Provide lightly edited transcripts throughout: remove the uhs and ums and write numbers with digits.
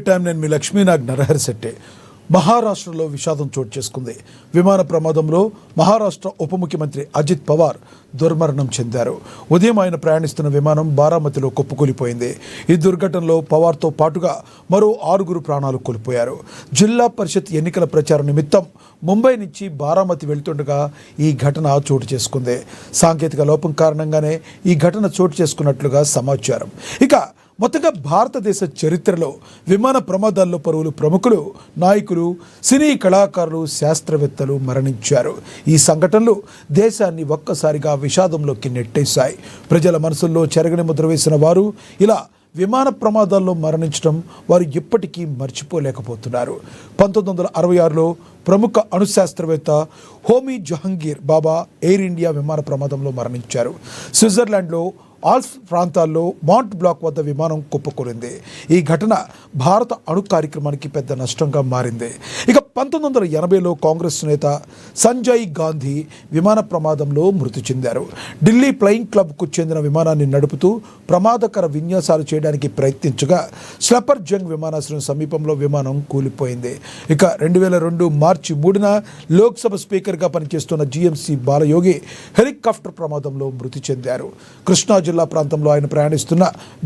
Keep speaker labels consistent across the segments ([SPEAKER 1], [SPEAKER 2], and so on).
[SPEAKER 1] Time నేను మీ లక్ష్మీనాగ్ నరహరిశెట్టి. మహారాష్ట్రలో విషాదం చోటు చేసుకుంది. విమాన ప్రమాదంలో మహారాష్ట్ర ఉప ముఖ్యమంత్రి అజిత్ పవార్ దుర్మరణం చెందారు. ఉదయం ఆయన ప్రయాణిస్తున్న విమానం బారామతిలో కుప్పకూలిపోయింది. ఈ దుర్ఘటనలో పవార్తో పాటుగా మరో 6 ప్రాణాలు కోల్పోయారు. జిల్లా పరిషత్ ఎన్నికల ప్రచారం నిమిత్తం ముంబై నుంచి బారామతి వెళ్తుండగా ఈ ఘటన చోటు చేసుకుంది. సాంకేతిక లోపం కారణంగానే ఈ ఘటన చోటు చేసుకున్నట్లుగా సమాచారం. ఇక మొత్తంగా భారతదేశ చరిత్రలో విమాన ప్రమాదాల్లో పలువురు ప్రముఖులు, నాయకులు, సినీ కళాకారులు, శాస్త్రవేత్తలు మరణించారు. ఈ సంఘటనలు దేశాన్ని ఒక్కసారిగా విషాదంలోకి నెట్టేశాయి. ప్రజల మనసుల్లో చెరగని ముద్ర వేసిన వారు ఇలా విమాన ప్రమాదాల్లో మరణించడం వారు ఇప్పటికీ మర్చిపోలేకపోతున్నారు. 1966లో ప్రముఖ అణుశాస్త్రవేత్త హోమీ జహంగీర్ బాబా ఎయిర్ ఇండియా విమాన ప్రమాదంలో మరణించారు. స్విట్జర్లాండ్లో ఆల్ప్స్ ప్రాంతాల్లో మాంట్ బ్లాక్ వద్ద విమానం కుప్పకూలింది. ఈ ఘటన భారత అణు కార్యక్రమానికి పెద్ద నష్టంగా మారింది. ఇక 1980లో కాంగ్రెస్ నేత సంజయ్ గాంధీ విమాన ప్రమాదంలో మృతి చెందారు. ఢిల్లీ ఫ్లయింగ్ క్లబ్కు చెందిన విమానాన్ని నడుపుతూ ప్రమాదకర విన్యాసాలు చేయడానికి ప్రయత్నించగా స్లెపర్ జంగ్ విమానాశ్రయం సమీపంలో విమానం కూలిపోయింది. ఇక 2002 మార్చి 3న లోక్సభ స్పీకర్గా పనిచేస్తున్న జీఎంసీ బాలయోగి హెలికాప్టర్ ప్రమాదంలో మృతి చెందారు. కృష్ణా జిల్లా ప్రాంతంలో ఆయన ప్రయాణిస్తున్న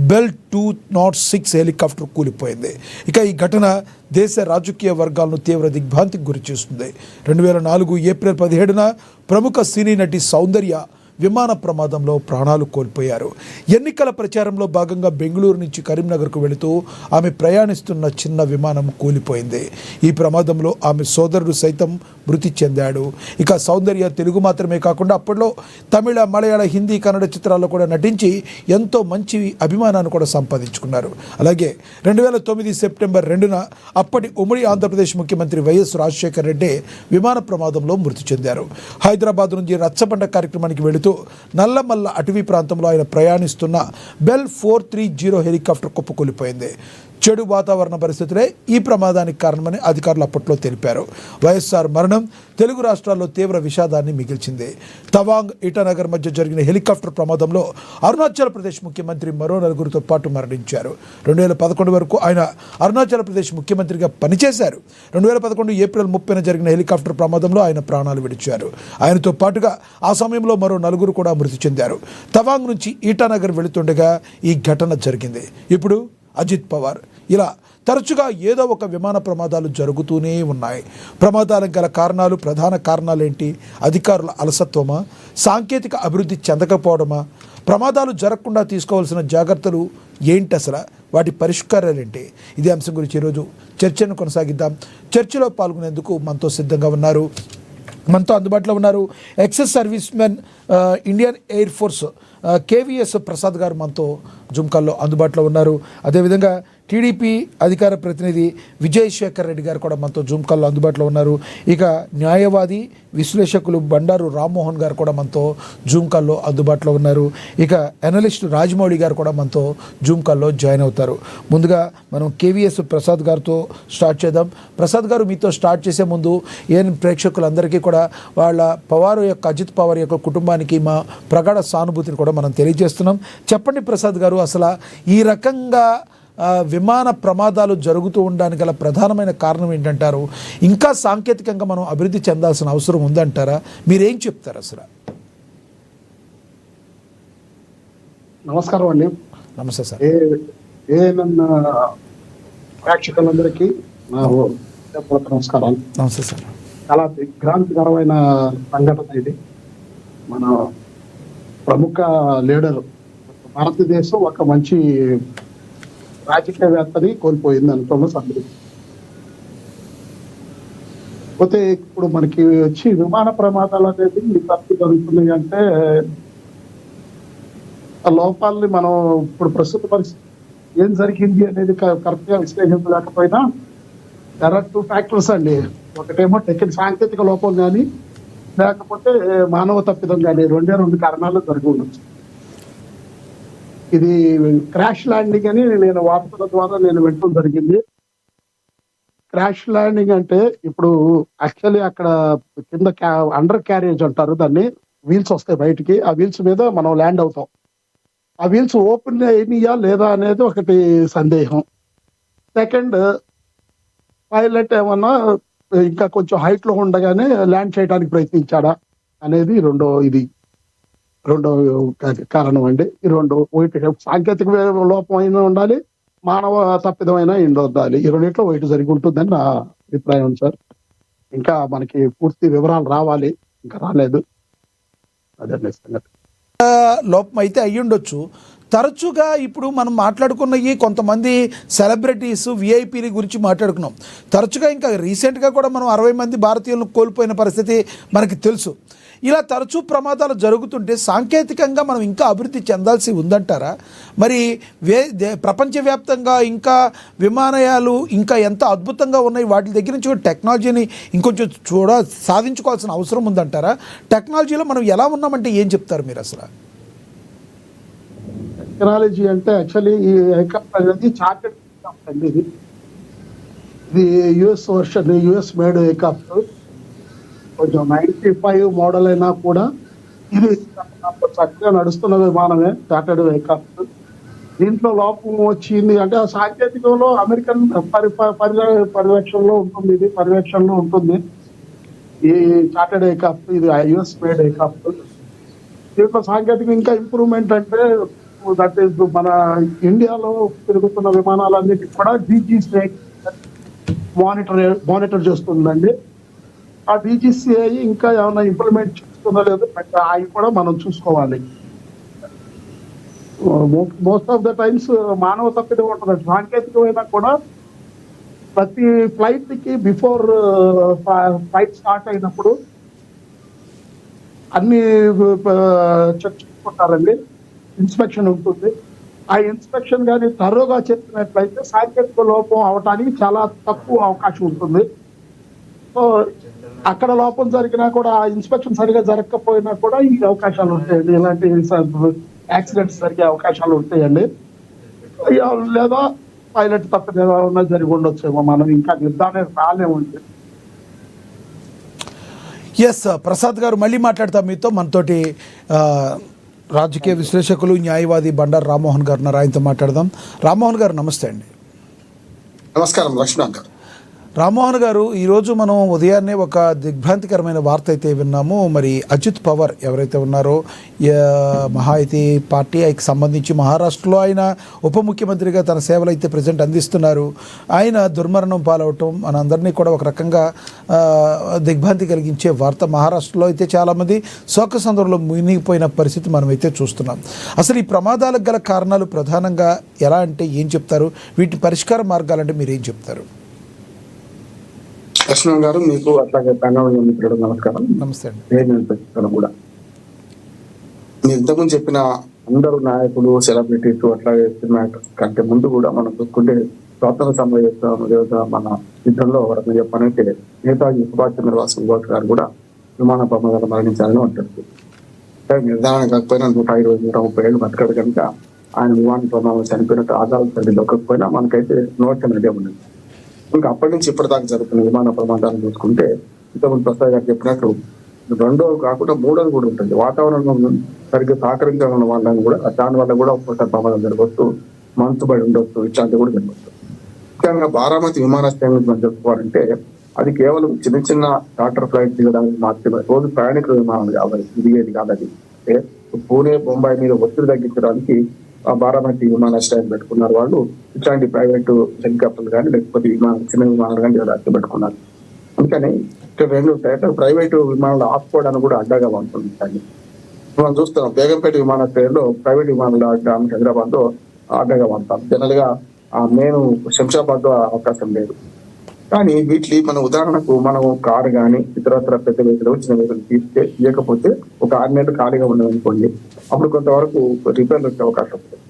[SPEAKER 1] బెల్ 206 హెలికాప్టర్ కూలిపోయింది. ఇక ఈ ఘటన దేశ రాజకీయ వర్గాలను తీవ్ర దిగ్భ్రాంతికి గురి చేస్తుంది. 2004 ఏప్రిల్ 17న ప్రముఖ సినీ నటి సౌందర్య విమాన ప్రమాదంలో ప్రాణాలు కోల్పోయారు. ఎన్నికల ప్రచారంలో భాగంగా బెంగళూరు నుంచి కరీంనగర్కు వెళుతూ ఆమె ప్రయాణిస్తున్న చిన్న విమానం కూలిపోయింది. ఈ ప్రమాదంలో ఆమె సోదరుడు సైతం మృతి చెందాడు. ఇక సౌందర్య తెలుగు మాత్రమే కాకుండా అప్పట్లో తమిళ, మలయాళ, హిందీ, కన్నడ చిత్రాల్లో కూడా నటించి ఎంతో మంచి అభిమానాన్ని కూడా సంపాదించుకున్నారు. అలాగే 2009 సెప్టెంబర్ 2న అప్పటి ఉమ్మడి ఆంధ్రప్రదేశ్ ముఖ్యమంత్రి వైఎస్ రాజశేఖర రెడ్డి విమాన ప్రమాదంలో మృతి చెందారు. హైదరాబాద్ నుంచి రచ్చబండ కార్యక్రమానికి వెళుతూ నల్లమల్ల అటవీ ప్రాంతంలో ఆయన ప్రయాణిస్తున్న బెల్ 430 హెలికాప్టర్ కుప్పకూలిపోయింది. చెడు వాతావరణ పరిస్థితులే ఈ ప్రమాదానికి కారణమని అధికారులు అప్పట్లో తెలిపారు. వైఎస్ఆర్ మరణం తెలుగు రాష్ట్రాల్లో తీవ్ర విషాదాన్ని మిగిల్చింది. తవాంగ్, ఇటానగర్ మధ్య జరిగిన హెలికాప్టర్ ప్రమాదంలో అరుణాచల్ ప్రదేశ్ ముఖ్యమంత్రి మరో 4 పాటు మరణించారు. 2011 వరకు ఆయన అరుణాచల్ ప్రదేశ్ ముఖ్యమంత్రిగా పనిచేశారు. 2011 ఏప్రిల్ 30న జరిగిన హెలికాప్టర్ ప్రమాదంలో ఆయన ప్రాణాలు విడిచారు. ఆయనతో పాటుగా ఆ సమయంలో మరో 4 కూడా మృతి చెందారు. తవాంగ్ నుంచి ఇటానగర్ వెళుతుండగా ఈ ఘటన జరిగింది. ఇప్పుడు అజిత్ పవార్. ఇలా తరచుగా ఏదో ఒక విమాన ప్రమాదాలు జరుగుతూనే ఉన్నాయి. ప్రమాదాలకు గల కారణాలు, ప్రధాన కారణాలేంటి? అధికారుల అలసత్వమా? సాంకేతిక అభివృద్ధి చెందకపోవడమా? ప్రమాదాలు జరగకుండా తీసుకోవాల్సిన జాగ్రత్తలు ఏంటి? అసలు వాటి పరిష్కారాలు ఏంటి? ఇదే అంశం గురించి ఈరోజు చర్చను కొనసాగిద్దాం. చర్చలో పాల్గొనేందుకు మనతో అందుబాటులో ఉన్నారు excess service men, Indian air force KVS Prasad గారు మనతో జూమ్ కాల్లో అందుబాటులో ఉన్నారు. అదేవిధంగా టీడీపీ అధికార ప్రతినిధి విజయ్ శేఖర్ రెడ్డి గారు కూడా మనతో జూమ్ కాల్లో అందుబాటులో ఉన్నారు. ఇక న్యాయవాది, విశ్లేషకులు బండారు రామ్మోహన్ గారు కూడా మనతో జూమ్ కాల్లో అందుబాటులో ఉన్నారు. ఇక అనలిస్ట్ రాజమౌళి గారు కూడా మనతో జూమ్ కాల్లో జాయిన్ అవుతారు. ముందుగా మనం కేవీఎస్ ప్రసాద్ గారితో స్టార్ట్ చేద్దాం. ప్రసాద్ గారు, మీతో స్టార్ట్ చేసే ముందు ప్రేక్షకులందరికీ కూడా వాళ్ళ అజిత్ పవార్ యొక్క కుటుంబానికి మా ప్రగాఢ సానుభూతిని కూడా మనం తెలియజేస్తున్నాం. చెప్పండి ప్రసాద్ గారు, అసలు ఈ రకంగా విమాన ప్రమాదాలు జరుగుతూ ఉండడానికి గల ప్రధానమైన కారణం ఏంటంటారు? ఇంకా సాంకేతికంగా మనం అభివృద్ధి చెందాల్సిన అవసరం ఉందంటారా? మీరేం చెప్తారు అసలు?
[SPEAKER 2] నమస్కారం అండి.
[SPEAKER 1] నమస్తే సార్.
[SPEAKER 2] ప్రేక్షకులందరికీ నమస్కారాలు.
[SPEAKER 1] నమస్తే సార్.
[SPEAKER 2] చాలా దిగ్భ్రాంతికరమైన సంఘటన ఇది. మన ప్రముఖ లీడర్, భారతదేశం ఒక మంచి రాజకీయవేత్తని కోల్పోయింది అనుకోవడం సందర్భం. పోతే ఇప్పుడు మనకి వచ్చి విమాన ప్రమాదాలు అనేది తప్పు జరుగుతున్నాయి అంటే ఆ లోపాలని మనం ఇప్పుడు ప్రస్తుత పరిస్థితి ఏం జరిగింది అనేది కరెక్ట్ గా విశ్లేషించలేకపోయినా there are 2 factors అండి. ఒకటేమో సాంకేతిక లోపం కానీ, లేకపోతే మానవ తప్పిదం కానీ, 2 కారణాలు జరిగి ఉండొచ్చు. ఇది క్రాష్ ల్యాండింగ్ అని నేను వార్తల ద్వారా వింటం జరిగింది. క్రాష్ ల్యాండింగ్ అంటే ఇప్పుడు యాక్చువల్లీ అక్కడ కింద అండర్ క్యారేజ్ అంటారు దాన్ని, వీల్స్ వస్తాయి బయటికి, ఆ వీల్స్ మీద మనం ల్యాండ్ అవుతాం. ఆ వీల్స్ ఓపెన్ అయినాయా లేదా అనేది ఒకటి సందేహం. సెకండ్, పైలట్ ఏమన్నా ఇంకా కొంచెం హైట్ లో ఉండగానే ల్యాండ్ చేయడానికి ప్రయత్నించాడా అనేది రెండో కారణం అండి. ఈ ఒకటి సాంకేతిక లోపం అయినా ఉండాలి, మానవ తప్పిదమైనా ఉండాలి. ఈ రెండిట్లో ఒకటి జరిగి ఉంటుందని నా అభిప్రాయం సార్. ఇంకా మనకి పూర్తి వివరాలు రావాలి, ఇంకా రాలేదు. అదే సంగతి.
[SPEAKER 1] లోపం అయితే అయ్యి ఉండొచ్చు. తరచుగా ఇప్పుడు మనం మాట్లాడుకున్నవి కొంతమంది సెలబ్రిటీస్ విఐపీల గురించి మాట్లాడుకున్నాం. తరచుగా ఇంకా రీసెంట్గా కూడా మనం 60 మంది భారతీయులను కోల్పోయిన పరిస్థితి మనకి తెలుసు. ఇలా తరచూ ప్రమాదాలు జరుగుతుంటే సాంకేతికంగా మనం ఇంకా అభివృద్ధి చెందాల్సి ఉందంటారా? మరి ప్రపంచవ్యాప్తంగా ఇంకా విమానయాలు ఇంకా ఎంత అద్భుతంగా ఉన్నాయి, వాటి దగ్గర నుంచి కూడా టెక్నాలజీని ఇంకొంచెం సాధించుకోవాల్సిన అవసరం ఉందంటారా? టెక్నాలజీలో మనం ఎలా ఉన్నామంటే ఏం చెప్తారు మీరు అసలు?
[SPEAKER 2] టెక్నాలజీ అంటే యాక్చువల్లీ ఈ ఎయిర్క్రాఫ్ట్ అనేది చార్టెడ్ ఎయిర్క్రాఫ్ట్ అండి. ఇది యుఎస్ మేడ్ ఎయిర్క్రాఫ్ట్. కొంచెం 95 మోడల్ అయినా కూడా ఇది చక్కగా నడుస్తున్న విమానమే, చార్టెడ్ ఎయిర్క్రాఫ్ట్. దీంట్లో లోపం వచ్చింది అంటే ఆ సాంకేతికంలో అమెరికన్ పర్యవేక్షణలో ఉంటుంది ఈ చార్టెడ్ ఎయిర్క్రాఫ్ట్. ఇది యుఎస్ మేడ్ ఎయిర్క్రాఫ్ట్. దీంట్లో సాంకేతిక ఇంకా ఇంప్రూవ్మెంట్ అంటే దట్ ఈస్ మన ఇండియాలో తిరుగుతున్న విమానాలన్నిటికీ కూడా DGCA మానిటర్ చేస్తుందండి. ఆ DGCA ఇంకా ఏమైనా ఇంప్లిమెంట్ చేస్తుందో లేదో అవి కూడా మనం చూసుకోవాలి. మోస్ట్ ఆఫ్ ద టైమ్స్ మానవ తప్పిదం ఉంటుంది. సాంకేతికమైనా కూడా ప్రతి ఫ్లైట్ కి బిఫోర్ ఫ్లైట్ స్టార్ట్ అయినప్పుడు అన్ని చెక్ చేసుకుంటారండి. ఇన్స్పెక్షన్ ఉంటుంది. ఆ ఇన్స్పెక్షన్ కానీ థరోగా చెప్పినట్లయితే సాంకేతిక లోపం అవటానికి చాలా తక్కువ అవకాశం ఉంటుంది. సో అక్కడ లోపం జరిగినా కూడా ఆ ఇన్స్పెక్షన్ సరిగా జరగకపోయినా కూడా ఈ అవకాశాలు ఉంటాయండి. ఇలాంటి యాక్సిడెంట్స్ జరిగే అవకాశాలు ఉంటాయండి. లేదా పైలట్ తప్పని ఏమైనా జరిగి ఉండొచ్చేమో, మనం ఇంకా నిర్ధారణ రాలేముంది.
[SPEAKER 1] ఎస్ ప్రసాద్ గారు, మళ్ళీ మాట్లాడతాం మీతో. మనతోటి రాజకీయ విశ్లేషకులు, న్యాయవాది బండారు రామ్మోహన్ గారు ఉన్నారు, ఆయనతో మాట్లాడదాం. రామ్మోహన్ గారు నమస్తే అండి.
[SPEAKER 3] నమస్కారం లక్ష్మణ్ గారు.
[SPEAKER 1] రామ్మోహన్ గారు, ఈరోజు మనం ఉదయాన్నే ఒక దిగ్భ్రాంతికరమైన వార్త అయితే విన్నాము. మరి అజిత్ పవార్ ఎవరైతే ఉన్నారో మహాయుతి పార్టీకి సంబంధించి మహారాష్ట్రలో ఆయన ఉప ముఖ్యమంత్రిగా తన సేవలు అయితే ప్రజెంట్ అందిస్తున్నారు. ఆయన దుర్మరణం పాలవటం మనందరినీ కూడా ఒక రకంగా దిగ్భ్రాంతి కలిగించే వార్త. మహారాష్ట్రలో అయితే చాలామంది శోకసంద్రంలో మునిగిపోయిన పరిస్థితి మనమైతే చూస్తున్నాం. అసలు ఈ ప్రమాదాలకు గల కారణాలు ప్రధానంగా ఎలా అంటే ఏం చెప్తారు? వీటి పరిష్కార మార్గాలంటే మీరు ఏం చెప్తారు?
[SPEAKER 3] లక్ష్మణ్ గారు, మీకు అట్లాగే మిత్రుడు నమస్కారం.
[SPEAKER 1] నమస్తే అండి.
[SPEAKER 3] కూడా మీరు ఇంతకుముందు చెప్పిన అందరూ నాయకులు, సెలబ్రిటీస్ అట్లాగే సినిమా యాక్టర్స్ కంటే ముందు కూడా మనం చూసుకుంటే స్వాతంత్ర సమర మన యుద్ధంలో వరకు చెప్పాలంటే నేతాజీ సుభాష్ చంద్రబోస్ గారు కూడా విమాన ప్రమాదాలు మరణించాలని ఉంటుంది. నిర్ధారణ కాకపోయినా 120-130 ఏళ్ళు బతకడు కనుక ఆయన విమాన ప్రమాదం చనిపోయినట్టు ఆధారాలు తల్లి దొరకకపోయినా మనకైతే నోట్ అదే ఉన్నది. ఇంకా అప్పటి నుంచి ఇప్పటిదాకా జరుగుతున్న విమాన ప్రమాదాలు చూసుకుంటే ఇంతకుముందు ప్రసాద్ గారు చెప్పినట్టు రెండోది కాకుండా మూడోది కూడా ఉంటుంది. వాతావరణం సరిగ్గా సహకరించడం వాళ్ళని కూడా దాని వల్ల కూడా ఒక్కొక్కసారి ప్రమాదం జరగవచ్చు, మంచుబడి ఉండొచ్చు, ఇట్లాంటివి కూడా జరగవచ్చు. ముఖ్యంగా బారామతి విమానాశ్రయం గురించి మనం చెప్పుకోవాలంటే అది కేవలం చిన్న చిన్న చార్టర్ ఫ్లైట్ దిగడానికి మాత్రమే, రోజు ప్రయాణికుల విమానాలు కావాలి, దిగేది కాదు. అది పూణే, బొంబాయి మీద ఒత్తిడి తగ్గించడానికి బారామతి విమానాశ్రయం పెట్టుకున్నారు వాళ్ళు. ఇట్లాంటి ప్రైవేటు హెలికాప్టర్లు కానీ లేకపోతే చిన్న విమానాలు కానీ అద్దె పెట్టుకున్నారు. అందుకని ఇక్కడ రెండు ప్రైవేటు విమానాలు ఆపుకోవడానికి కూడా అడ్డగా ఉంటుంది. మనం చూస్తున్నాం బేగంపేట విమానాశ్రయంలో ప్రైవేట్ విమానాలు ఆడడానికి హైదరాబాద్ లో అడ్డగా వాడతాం. జనరల్ గా నేను శంషాబాద్ లో అవకాశం లేదు. కానీ వీటి మన ఉదాహరణకు మనం కారు కానీ ఇతరత్ర పెద్ద వెహికల్ చిన్న వెహికల్ తీయకపోతే ఒక 6 నెలలు ఖాళీగా ఉన్నదనుకోండి, అప్పుడు కొంతవరకు రిపేర్లు వచ్చే అవకాశం ఉంటుంది.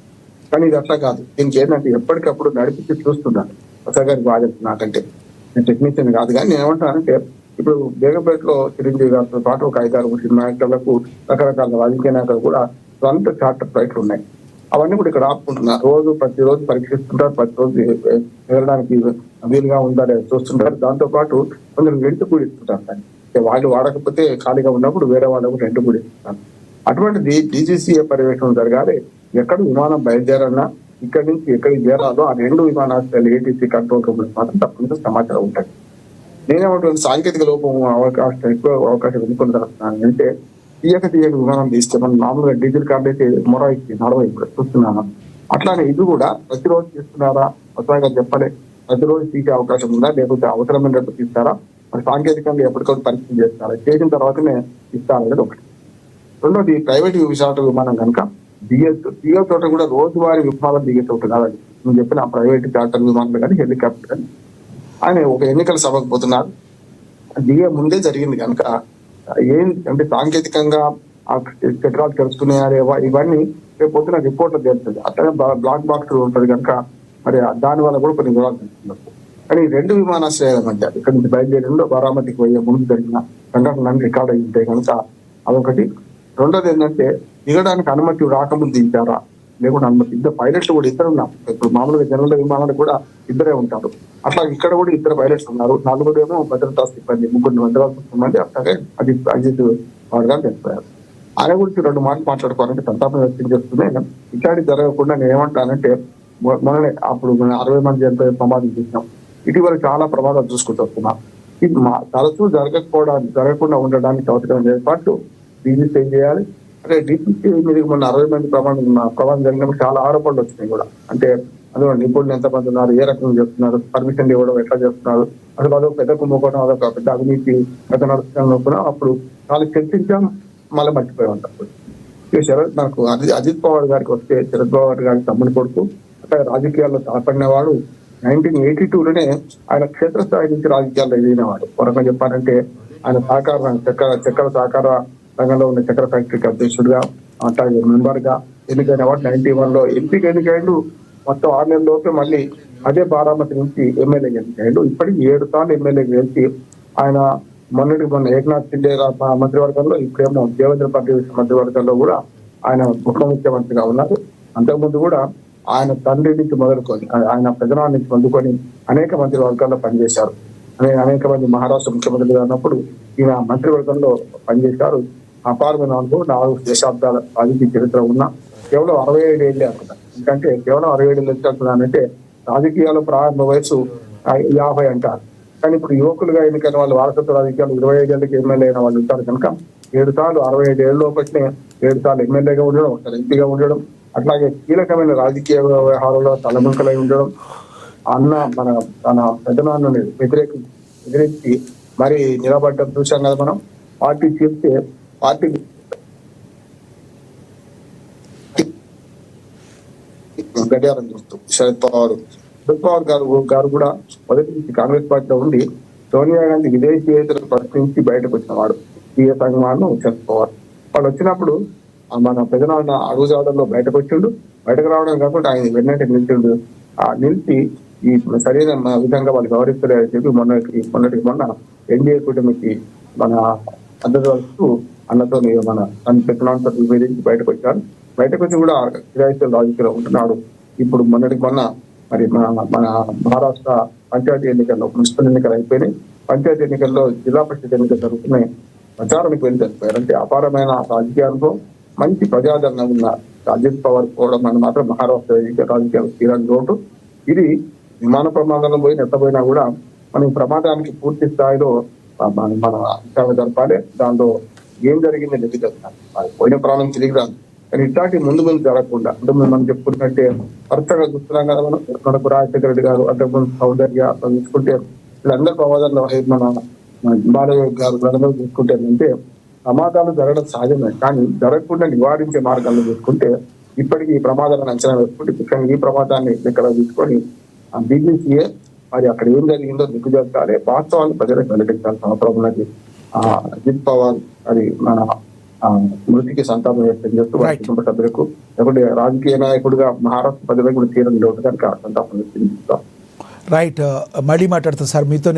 [SPEAKER 3] కానీ ఇది అట్లా కాదు. దీనికి ఏంటంటే ఎప్పటికప్పుడు నడిపించి చూస్తున్నాను. ఒకసారి బాధ్యత నాకంటే, నేను టెక్నీషియన్ కాదు. కానీ నేను ఏమంటానంటే ఇప్పుడు బేగంపేటలో చిరంజీవి గారితో పాటు ఒక 5-6 సినిమా యాక్టర్లకు రకరకాల రాజకీయ నాయకులు కూడా సొంత చార్టర్ ఫ్లైట్లు ఉన్నాయి. అవన్నీ కూడా ఇక్కడ ఆపుకుంటున్నారు. ప్రతిరోజు పరీక్షిస్తుంటారు, ప్రతిరోజు వెళ్ళడానికి వీలుగా ఉందా లేదా చూస్తుంటారు. దాంతో పాటు కొందరు రెంట్ కూడా ఇస్తుంటారు. దాన్ని వాళ్ళు వాడకపోతే ఖాళీగా ఉన్నప్పుడు వేరే వాళ్ళకు రెంట్ కూడా ఇస్తుంటారు. అటువంటిది DGCA పర్యవేక్షణ జరగాలి. ఎక్కడ విమానం బయలుదేరన్నా ఇక్కడి నుంచి ఎక్కడికి చేరాలో ఆ రెండు విమానాశ్రయాలు ఏటీసీ కంట్రోల్ రూమ్ మాత్రం తప్పనిసరి సమాచారం ఉంటుంది. నేనేమంటున్నాను, సాంకేతిక లోపం ఎక్కువ అవకాశం ఎందుకుంటున్నాను అంటే తీయక విమానం తీస్తే మనం మామూలుగా డీజిల్ కార్డు అయితే మొరాయికి నడవ ఇప్పుడు చూస్తున్నాను. అట్లానే ఇది కూడా ప్రతిరోజు తీస్తున్నారా కొత్తగా చెప్పలే, ప్రతిరోజు తీసే అవకాశం ఉందా లేకపోతే అవసరమైనట్టు తీస్తారా, మరి సాంకేతికంగా ఎప్పటికప్పుడు పరీక్ష చేస్తారా, చేసిన తర్వాతనే ఇస్తారనేది ఒకటి. రెండోది ప్రైవేట్ విమానం కనుక దిగే చోట కూడా రోజువారీ విమానం దిగే చోట కాదండి. నేను చెప్పిన ప్రైవేట్ చార్టర్ విమానాలు కానీ హెలికాప్టర్ కానీ ఆయన ఒక ఎన్నికల సభకు పోతున్నారు, దిగే ముందే జరిగింది కనుక ఏం అంటే సాంకేతికంగా ఆ చక్రాలు తెలుసుకున్నాయా లేవా ఇవన్నీ రేపు పొద్దున రిపోర్ట్లో తెలుస్తుంది. అట్లనే బ్లాక్ బాక్స్ ఉంటుంది కనుక మరి దాని వల్ల కూడా కొన్ని వివరాలు తెలుస్తున్నారు. కానీ ఈ రెండు విమానాశ్రయాల మధ్య ఇక్కడ నుంచి బయలుదేరిలో బారామతికి పోయే ముందు జరిగిన సంఘటనలు రికార్డ్ అయి ఉంటాయి కనుక అదొకటి. రెండోది ఏంటంటే దిగడానికి అనుమతి రాకముందు దించారా లేకుండా అనుమతి, ఇద్దరు పైలట్లు కూడా ఇద్దరు ఉన్నారు. ఇప్పుడు మామూలుగా జనరల్ విమానాలు కూడా ఇద్దరే ఉంటారు, అట్లా ఇక్కడ కూడా ఇద్దరు పైలట్స్ ఉన్నారు. నలుగురేమో భద్రతా సిబ్బంది, ముగ్గురు భద్రతా సిబ్బంది అట్లాగే అజిత్ పవార్ గారు తెలిపారు. ఆయన గురించి రెండు మాటలు మాట్లాడుకోవాలంటే సంతాపం వ్యక్తం చేస్తున్నాయి. ఇట్లాంటి జరగకుండా నేను ఏమంటానంటే మొన్ననే అప్పుడు 60 మంది చనిపోయే ప్రమాదం చూసినాం. ఇటీవల చాలా ప్రమాదాలు చూసుకుంటూ వస్తున్నాం. ఇది తరచూ జరగకుండా ఉండడానికి అవసరమైన ఏర్పాట్లు డీజీసీ ఏం చేయాలి అంటే డీజీసీ మీద మొన్న 60 మంది ప్రమాదం జరిగినప్పుడు చాలా ఆరోపణలు వచ్చినాయి కూడా. అంటే అందులో నిపుణులు ఎంతమంది ఉన్నారు, ఏ రకంగా చేస్తున్నారు, పర్మిషన్ ఇవ్వడం ఎట్లా చేస్తున్నారు, అసలు అదొక పెద్ద కుంభకోణం, అదొక పెద్ద అవినీతి పెద్ద నడుస్తున్నాం కూడా అప్పుడు చాలా చర్చించాం, మళ్ళీ మర్చిపోయి ఉంటాం. నాకు అజిత్ పవార్ గారికి వస్తే శరద్ పవార్ గారికి తమ్ముని కొడుకు అట్లా రాజకీయాల్లో తాపడినవాడు. 1982లోనే ఆయన క్షేత్రస్థాయి నుంచి రాజకీయాల్లో ఎదిగినవాడు. వరకంగా చెప్పాలంటే ఆయన చక్కెర సహకార రంగంలో ఉన్న చక్కెర ఫ్యాక్టరీకి అధ్యక్షుడిగా అట్లాగే మెంబర్ గా ఎన్నికైన వాడు. 91లో ఎంపీకి ఎన్నికైండు. మొత్తం 6 నెలల లోపే మళ్ళీ అదే బారామతి నుంచి ఎమ్మెల్యేగా ఎన్నికైండు. ఇప్పటికి 7 సార్లు ఎమ్మెల్యేగా గెలిచి ఆయన మొన్న ఏకనాథ్ షిండే మంత్రివర్గంలో, ఇప్పుడేమో దేవేంద్ర ఫడ్నవీస్ మంత్రివర్గంలో కూడా ఆయన ఉప ముఖ్యమంత్రిగా ఉన్నారు. అంతకుముందు కూడా ఆయన తండ్రి నుంచి మొదలుకొని ఆయన పెదనాన్న నుంచి మొదలుకొని అనేక మంత్రివర్గాల్లో పనిచేశారు. అనేక మంది మహారాష్ట్ర ముఖ్యమంత్రిగా ఉన్నప్పుడు ఈయన మంత్రివర్గంలో పనిచేశారు. అపారమైన 4 దశాబ్దాల రాజకీయ చరిత్ర ఉన్న కేవలం 67 ఏళ్ళే అనుకున్నాను. ఎందుకంటే కేవలం 67 ఏళ్ళు అంటున్నానంటే రాజకీయాల ప్రారంభ వయసు 50 అంటారు. కానీ ఇప్పుడు యువకులుగా ఎన్నికైన వాళ్ళు వారసత్వ రాజకీయాలు 25 ఏళ్ళకి ఎమ్మెల్యే అయిన వాళ్ళు ఉంటారు కనుక 7 సార్లు 65 ఏళ్ళ లోపట్నే 7 సార్లు ఎమ్మెల్యేగా ఉండడం, ఒకసారి ఎంపీగా ఉండడం, అట్లాగే కీలకమైన రాజకీయ వ్యవహారంలో తలముంకలై ఉండడం, తన పెద్దనాన్నని ఎదిరించి మరి నిలబడ్డం చూసాం కదా మనం. పార్టీ చేస్తే పార్టీ గడియారం చూస్తూ శరద్ పవార్ గారు కూడా మొదటి నుంచి కాంగ్రెస్ పార్టీలో ఉండి సోనియా గాంధీ విదేశీయేతర ప్రశ్నించి బయటకు వచ్చినవాడు. టీఎస్ అభిమాను శరద్ పవార్ వాళ్ళు వచ్చినప్పుడు మన పెదనాన్న అడుగుజాడల్లో బయటకు వచ్చిండు. బయటకు రావడం కాకుండా ఆయన వెన్నట్టు నిలిచిండు. నిలిచి ఈ సరైన విధంగా వాళ్ళు గౌరవిస్తలేదని చెప్పి మొన్న ఎన్డీఏ కూటమికి మన మద్దతు వస్తూ అన్నతో మన పెద్దనాన్నతో విభేదించి బయటకు వచ్చారు. బయటకు వచ్చి కూడా క్రియాశీల రాజకీయాల్లో ఉంటున్నాడు. ఇప్పుడు మొన్న మరి మన మహారాష్ట్ర పంచాయతీ ఎన్నికల్లో మున్సిపల్ ఎన్నికలు అయిపోయినాయి. పంచాయతీ ఎన్నికల్లో జిల్లా పరిషత్ ఎన్నికలు జరుగుతున్నాయి. ప్రచారానికి వెళ్ళి తెలిపారు. అంటే అపారమైన రాజకీయాలతో మంచి ప్రజాదరణ ఉన్న అజిత్ పవార్ పోవడం అని మాత్రం మహారాష్ట్ర రాజకీయాలు తీరని లోటు. ఇది విమాన ప్రమాదంలో పోయి నెట్టబోయినా కూడా మనం ప్రమాదానికి పూర్తి స్థాయిలో మన విచారణ జరపాలి. దాంట్లో ఏం జరిగింది నెట్టి చెప్తాను. పోయిన ప్రాణం తిరిగి రాదు. కానీ ఇట్లాంటి ముందు జరగకుండా అంటే మనం చెప్పుకున్నట్టే వరుసగా చూస్తున్నాం కదా మనం. మనకు రాజశేఖర రెడ్డి గారు అంటే సౌదర్య చూసుకుంటే వీళ్ళందరూ ప్రమాదాల్లో మన బాలయ్య గారు వీళ్ళందరూ చూసుకుంటే అంటే ప్రమాదాలు జరగడం సహజమే. కానీ జరగకుండా నివారించే మార్గాల్లో చూసుకుంటే ఇప్పటికీ ఈ ప్రమాదాలను అంచనా వేసుకుంటే ముఖ్యంగా ఈ ప్రమాదాన్ని లెక్కలో తీసుకొని బీజేపీఏ మరి అక్కడ ఏం జరిగిందో దిగ్గుజాలి వాస్తవాన్ని ప్రజలకు వెల్లడించాల్సిన అవసరం ఉన్నది. అజిత్ పవార్ అది మన మృతికి సంతాపం వ్యక్తం చేస్తూ వారి కుటుంబ సభ్యులకు లేకుంటే రాజకీయ నాయకుడిగా మహారాష్ట్ర ప్రజలకు కూడా తీరని లోటు కనుక సంతాపం వ్యక్తం చేస్తాం.
[SPEAKER 1] రైట్, మళ్ళీ మాట్లాడతాను సార్ మీతో.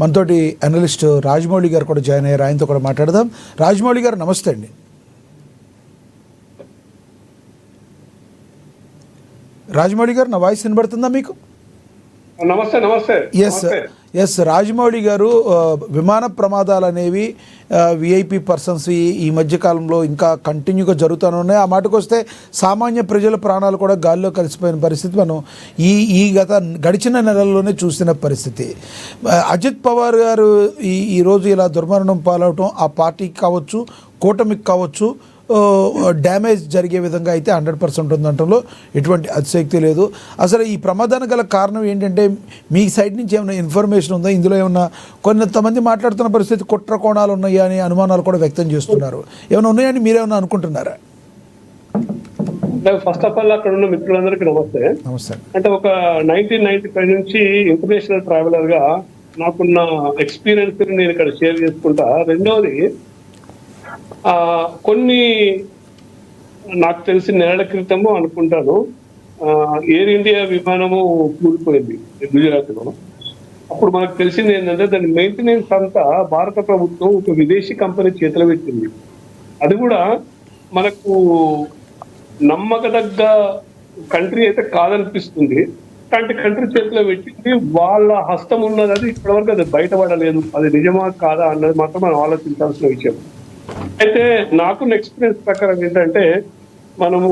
[SPEAKER 1] మనతోటి అనలిస్ట్ రాజమౌళి గారు కూడా జాయిన్ అయ్యారు, ఆయనతో కూడా మాట్లాడదాం. రాజమౌళి గారు నమస్తే అండి. రాజమౌళి గారు నా వాయిస్ వినబడుతుందా మీకు?
[SPEAKER 4] నమస్తే.
[SPEAKER 1] ఎస్ రాజమౌళి గారు, విమాన ప్రమాదాలు అనేవి విఐపి పర్సన్స్ ఈ మధ్యకాలంలో ఇంకా కంటిన్యూగా జరుగుతూనే ఉన్నాయి. ఆ మాటకు వస్తే సామాన్య ప్రజల ప్రాణాలు కూడా గాల్లో కలిసిపోయిన పరిస్థితి మనం ఈ గడిచిన నెలల్లోనే చూసిన పరిస్థితి. అజిత్ పవార్ గారు ఈరోజు ఇలా దుర్మరణం పాలవటం ఆ పార్టీకి కావచ్చు, కూటమికి కావచ్చు, డ్యామేజ్ జరిగే విధంగా అయితే 100% ఉందంటంలో ఎటువంటి అతిశక్తి లేదు. అసలు ఈ ప్రమాదానికి గల కారణం ఏంటంటే మీ సైడ్ నుంచి ఏమైనా ఇన్ఫర్మేషన్ ఉందా? ఇందులో ఏమన్నా కొంతమంది మాట్లాడుతున్న పరిస్థితి కుట్ర కోణాలు ఉన్నాయా అని అనుమానాలు కూడా వ్యక్తం చేస్తున్నారు. ఏమైనా ఉన్నాయని మీరేమన్నా అనుకుంటున్నారా?
[SPEAKER 4] ఫస్ట్ ఆఫ్ ఆల్ అక్కడ ఉన్న మిత్రులందరికీ నమస్తే.
[SPEAKER 1] నమస్తే.
[SPEAKER 4] అంటే ఒక 1995 నుంచి ఇంటర్నేషనల్ ట్రావెలర్ గా నాకున్న ఎక్స్పీరియన్స్ నేను ఇక్కడ షేర్ చేసుకుంటా. రెండవది, కొన్ని నాకు తెలిసి నెలల క్రితము అనుకుంటాను ఎయిర్ ఇండియా విమానము కూలిపోయింది గుజరాత్ లో. అప్పుడు మనకు తెలిసింది ఏంటంటే దాని మెయింటెనెన్స్ అంతా భారత ప్రభుత్వం ఒక విదేశీ కంపెనీ చేతిలో పెట్టింది. అది కూడా మనకు నమ్మకదగ్గ కంట్రీ అయితే కాదనిపిస్తుంది. అలాంటి కంట్రీ చేతిలో పెట్టింది, వాళ్ళ హస్తం ఉన్నది. అది ఇప్పటివరకు అది బయటపడలేదు. అది నిజమా కాదా అన్నది మాత్రం మనం ఆలోచించాల్సిన విషయం. అయితే నాకున్న ఎక్స్పీరియన్స్ ప్రకారం ఏంటంటే, మనము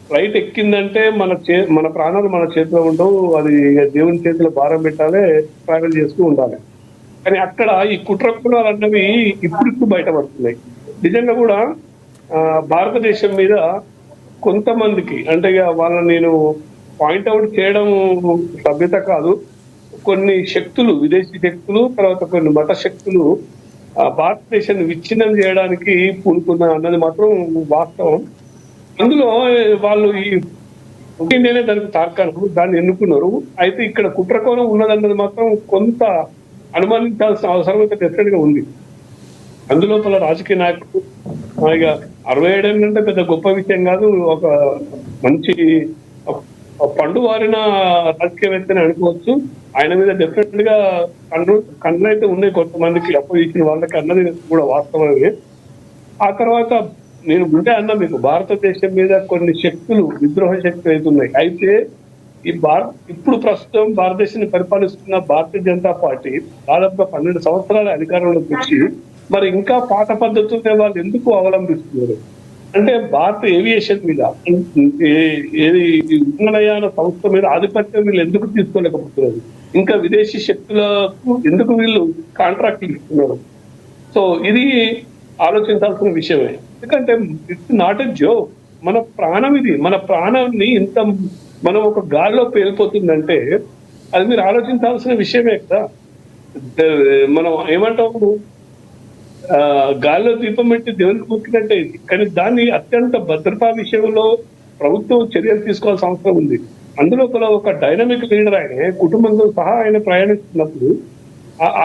[SPEAKER 4] ఫ్లైట్ ఎక్కిందంటే మన ప్రాణాలు మన చేతిలో ఉండవు. అది దేవుని చేతిలో భారం పెట్టాలి, ట్రావెల్ చేస్తూ ఉండాలి. కానీ అక్కడ ఈ కుట్రకులాలు అన్నవి ఇప్పుడు బయటపడుతున్నాయి. నిజంగా కూడా భారతదేశం మీద కొంతమందికి, అంటే వాళ్ళని నేను పాయింట్అవుట్ చేయడం సభ్యత కాదు, కొన్ని శక్తులు, విదేశీ శక్తులు, తర్వాత కొన్ని మత శక్తులు భారతదేశాన్ని విచ్ఛిన్నం చేయడానికి పూనుకున్న అన్నది మాత్రం వాస్తవం. అందులో వాళ్ళు ఈ ఇండియానే దానికి తార్కాను దాన్ని ఎన్నుకున్నారు. అయితే ఇక్కడ కుట్రకోణం ఉన్నదన్నది మాత్రం కొంత అనుమానించాల్సిన అవసరం అయితే డెఫినెట్ గా ఉంది. అందులోపల రాజకీయ నాయకులు ఇక 67 ఏళ్ళంటే పెద్ద గొప్ప విషయం కాదు. ఒక మంచి పండు వారిన రాజకీయవేత్తని అనుకోవచ్చు. ఆయన మీద డెఫినెట్ గా కన్ను అయితే ఉన్నాయి కొంతమందికి, అపోజిషన్ వాళ్ళకి అన్నది కూడా వాస్తవమే. ఆ తర్వాత నేను ముందే అన్నా మీకు, భారతదేశం మీద కొన్ని శక్తులు, విద్రోహ శక్తులు అవుతున్నాయి. అయితే ఇప్పుడు ప్రస్తుతం భారతదేశాన్ని పరిపాలిస్తున్న భారతీయ జనతా పార్టీ దాదాపుగా 12 సంవత్సరాల అధికారంలోకి వచ్చి మరి ఇంకా పాత పద్ధతులనే వాళ్ళు ఎందుకు అవలంబిస్తున్నారు అంటే, భారత ఏవియేషన్ మీద, ఏది విమానయాన సంస్థ మీద ఆధిపత్యం వీళ్ళు ఎందుకు తీసుకోలేకపోతున్నారు? ఇంకా విదేశీ శక్తులకు ఎందుకు వీళ్ళు కాంట్రాక్ట్లు ఇస్తున్నారు? సో ఇది ఆలోచించాల్సిన విషయమే. ఎందుకంటే ఇట్స్ నాట్ ఎ జోక్. మన ప్రాణం ఇది. మన ప్రాణాన్ని ఇంత మనం ఒక గాలిలో పేలిపోతుందంటే అది మీరు ఆలోచించాల్సిన విషయమే కదా. మనం ఏమంటాము, గాల్లో దీపం పెట్టి దేవునికి మొక్కినట్టే ఇది. కానీ దాన్ని అత్యంత భద్రతా విషయంలో ప్రభుత్వం చర్యలు తీసుకోవాల్సిన అవసరం ఉంది. అందులో ఒక డైనమిక్ లీడర్ ఆయన, కుటుంబంతో సహా ఆయన ప్రయాణిస్తున్నప్పుడు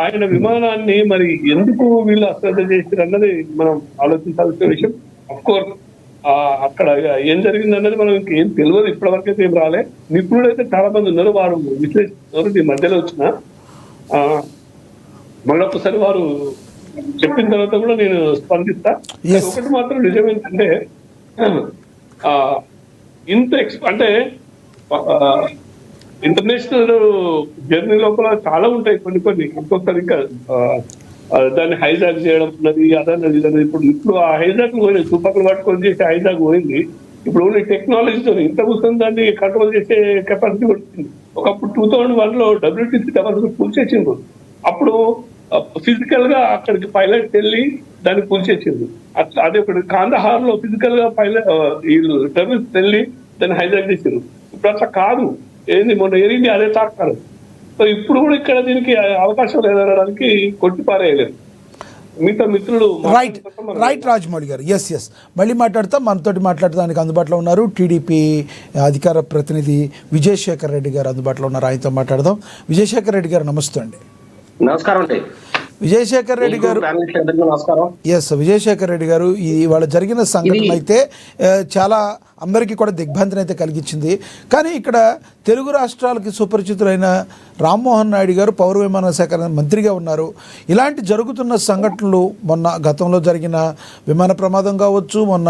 [SPEAKER 4] ఆయన విమానాన్ని మరి ఎందుకు వీళ్ళు అశ్రద్ధ చేశారు అన్నది మనం ఆలోచించాల్సిన విషయం. అఫ్ కోర్స్ అక్కడ ఏం జరిగింది అన్నది మనం ఇంకేం తెలియదు, ఇప్పటివరకైతే ఏం రాలే. నిపుణులు అయితే చాలా మంది ఉన్నారు, వారు విశ్లేషిస్తున్నారు. ఈ మధ్యలో వచ్చిన మళ్ళొకసారి వారు చెప్పిన తర్వాత కూడా నేను స్పందిస్తా. ఒకటి మాత్రం నిజమేంటంటే, అంటే ఇంటర్నేషనల్ జర్నీ లోపల చాలా ఉంటాయి కొన్ని ఇంకొకసారి ఇంకా దాన్ని హైజాక్ చేయడం ఉన్నది, అదన్నది ఇదన్నది. ఇప్పుడు ఆ హైజాక్ పోయినాయి, తుపాకులు పట్టుకొని చేసే హైజాక్ పోయింది. ఇప్పుడు ఓన్లీ టెక్నాలజీతో ఇంత కూర్చొని దాన్ని కంట్రోల్ చేసే కెపాసిటీ వచ్చింది. ఒకప్పుడు 2001లో WTC కూల్చేసిండ్రు. అప్పుడు ఫిజికల్ గా అక్కడికి పైలట్ వెళ్ళి దాన్ని కూల్చేసింది. అట్లా అదే ఒకటి కాందహార్ లో ఫిజికల్ గా పైలట్ వీళ్ళు టెర్రరిస్ట్ వెళ్ళి దాన్ని హైజాక్ చేసిండ్రు. ఇప్పుడు అట్లా కాదు. ఏంది మొన్న ఎయిర్ ఇండియా అదే తాకారు. సో ఇప్పుడు కూడా ఇక్కడ దీనికి అవకాశం లేదనడానికి కొట్టిపారేయలేదు. మిగతా మిత్రులు
[SPEAKER 1] రైట్ రాజమౌళి గారు. ఎస్ మళ్ళీ మాట్లాడతాం. మనతోటి మాట్లాడడానికి అందుబాటులో ఉన్నారు టీడీపీ అధికార ప్రతినిధి విజయశేఖర్ రెడ్డి గారు అందుబాటులో ఉన్నారు. ఆయనతో మాట్లాడదాం. విజయశేఖర్ రెడ్డి గారు నమస్తే అండి.
[SPEAKER 5] నమస్కారం అండి.
[SPEAKER 1] విజయశేఖర్ రెడ్డి గారు, విజయశేఖర్ రెడ్డి గారు, ఇవాళ జరిగిన సంఘటన అయితే చాలా అందరికీ కూడా దిగ్భ్రాంతిని అయితే కలిగించింది. కానీ ఇక్కడ తెలుగు రాష్ట్రాలకి సుపరిచితులైన రామ్మోహన్ నాయుడు గారు పౌర విమానయాన శాఖ మంత్రిగా ఉన్నారు. ఇలాంటి జరుగుతున్న సంఘటనలు మొన్న గతంలో జరిగిన విమాన ప్రమాదం కావచ్చు, మొన్న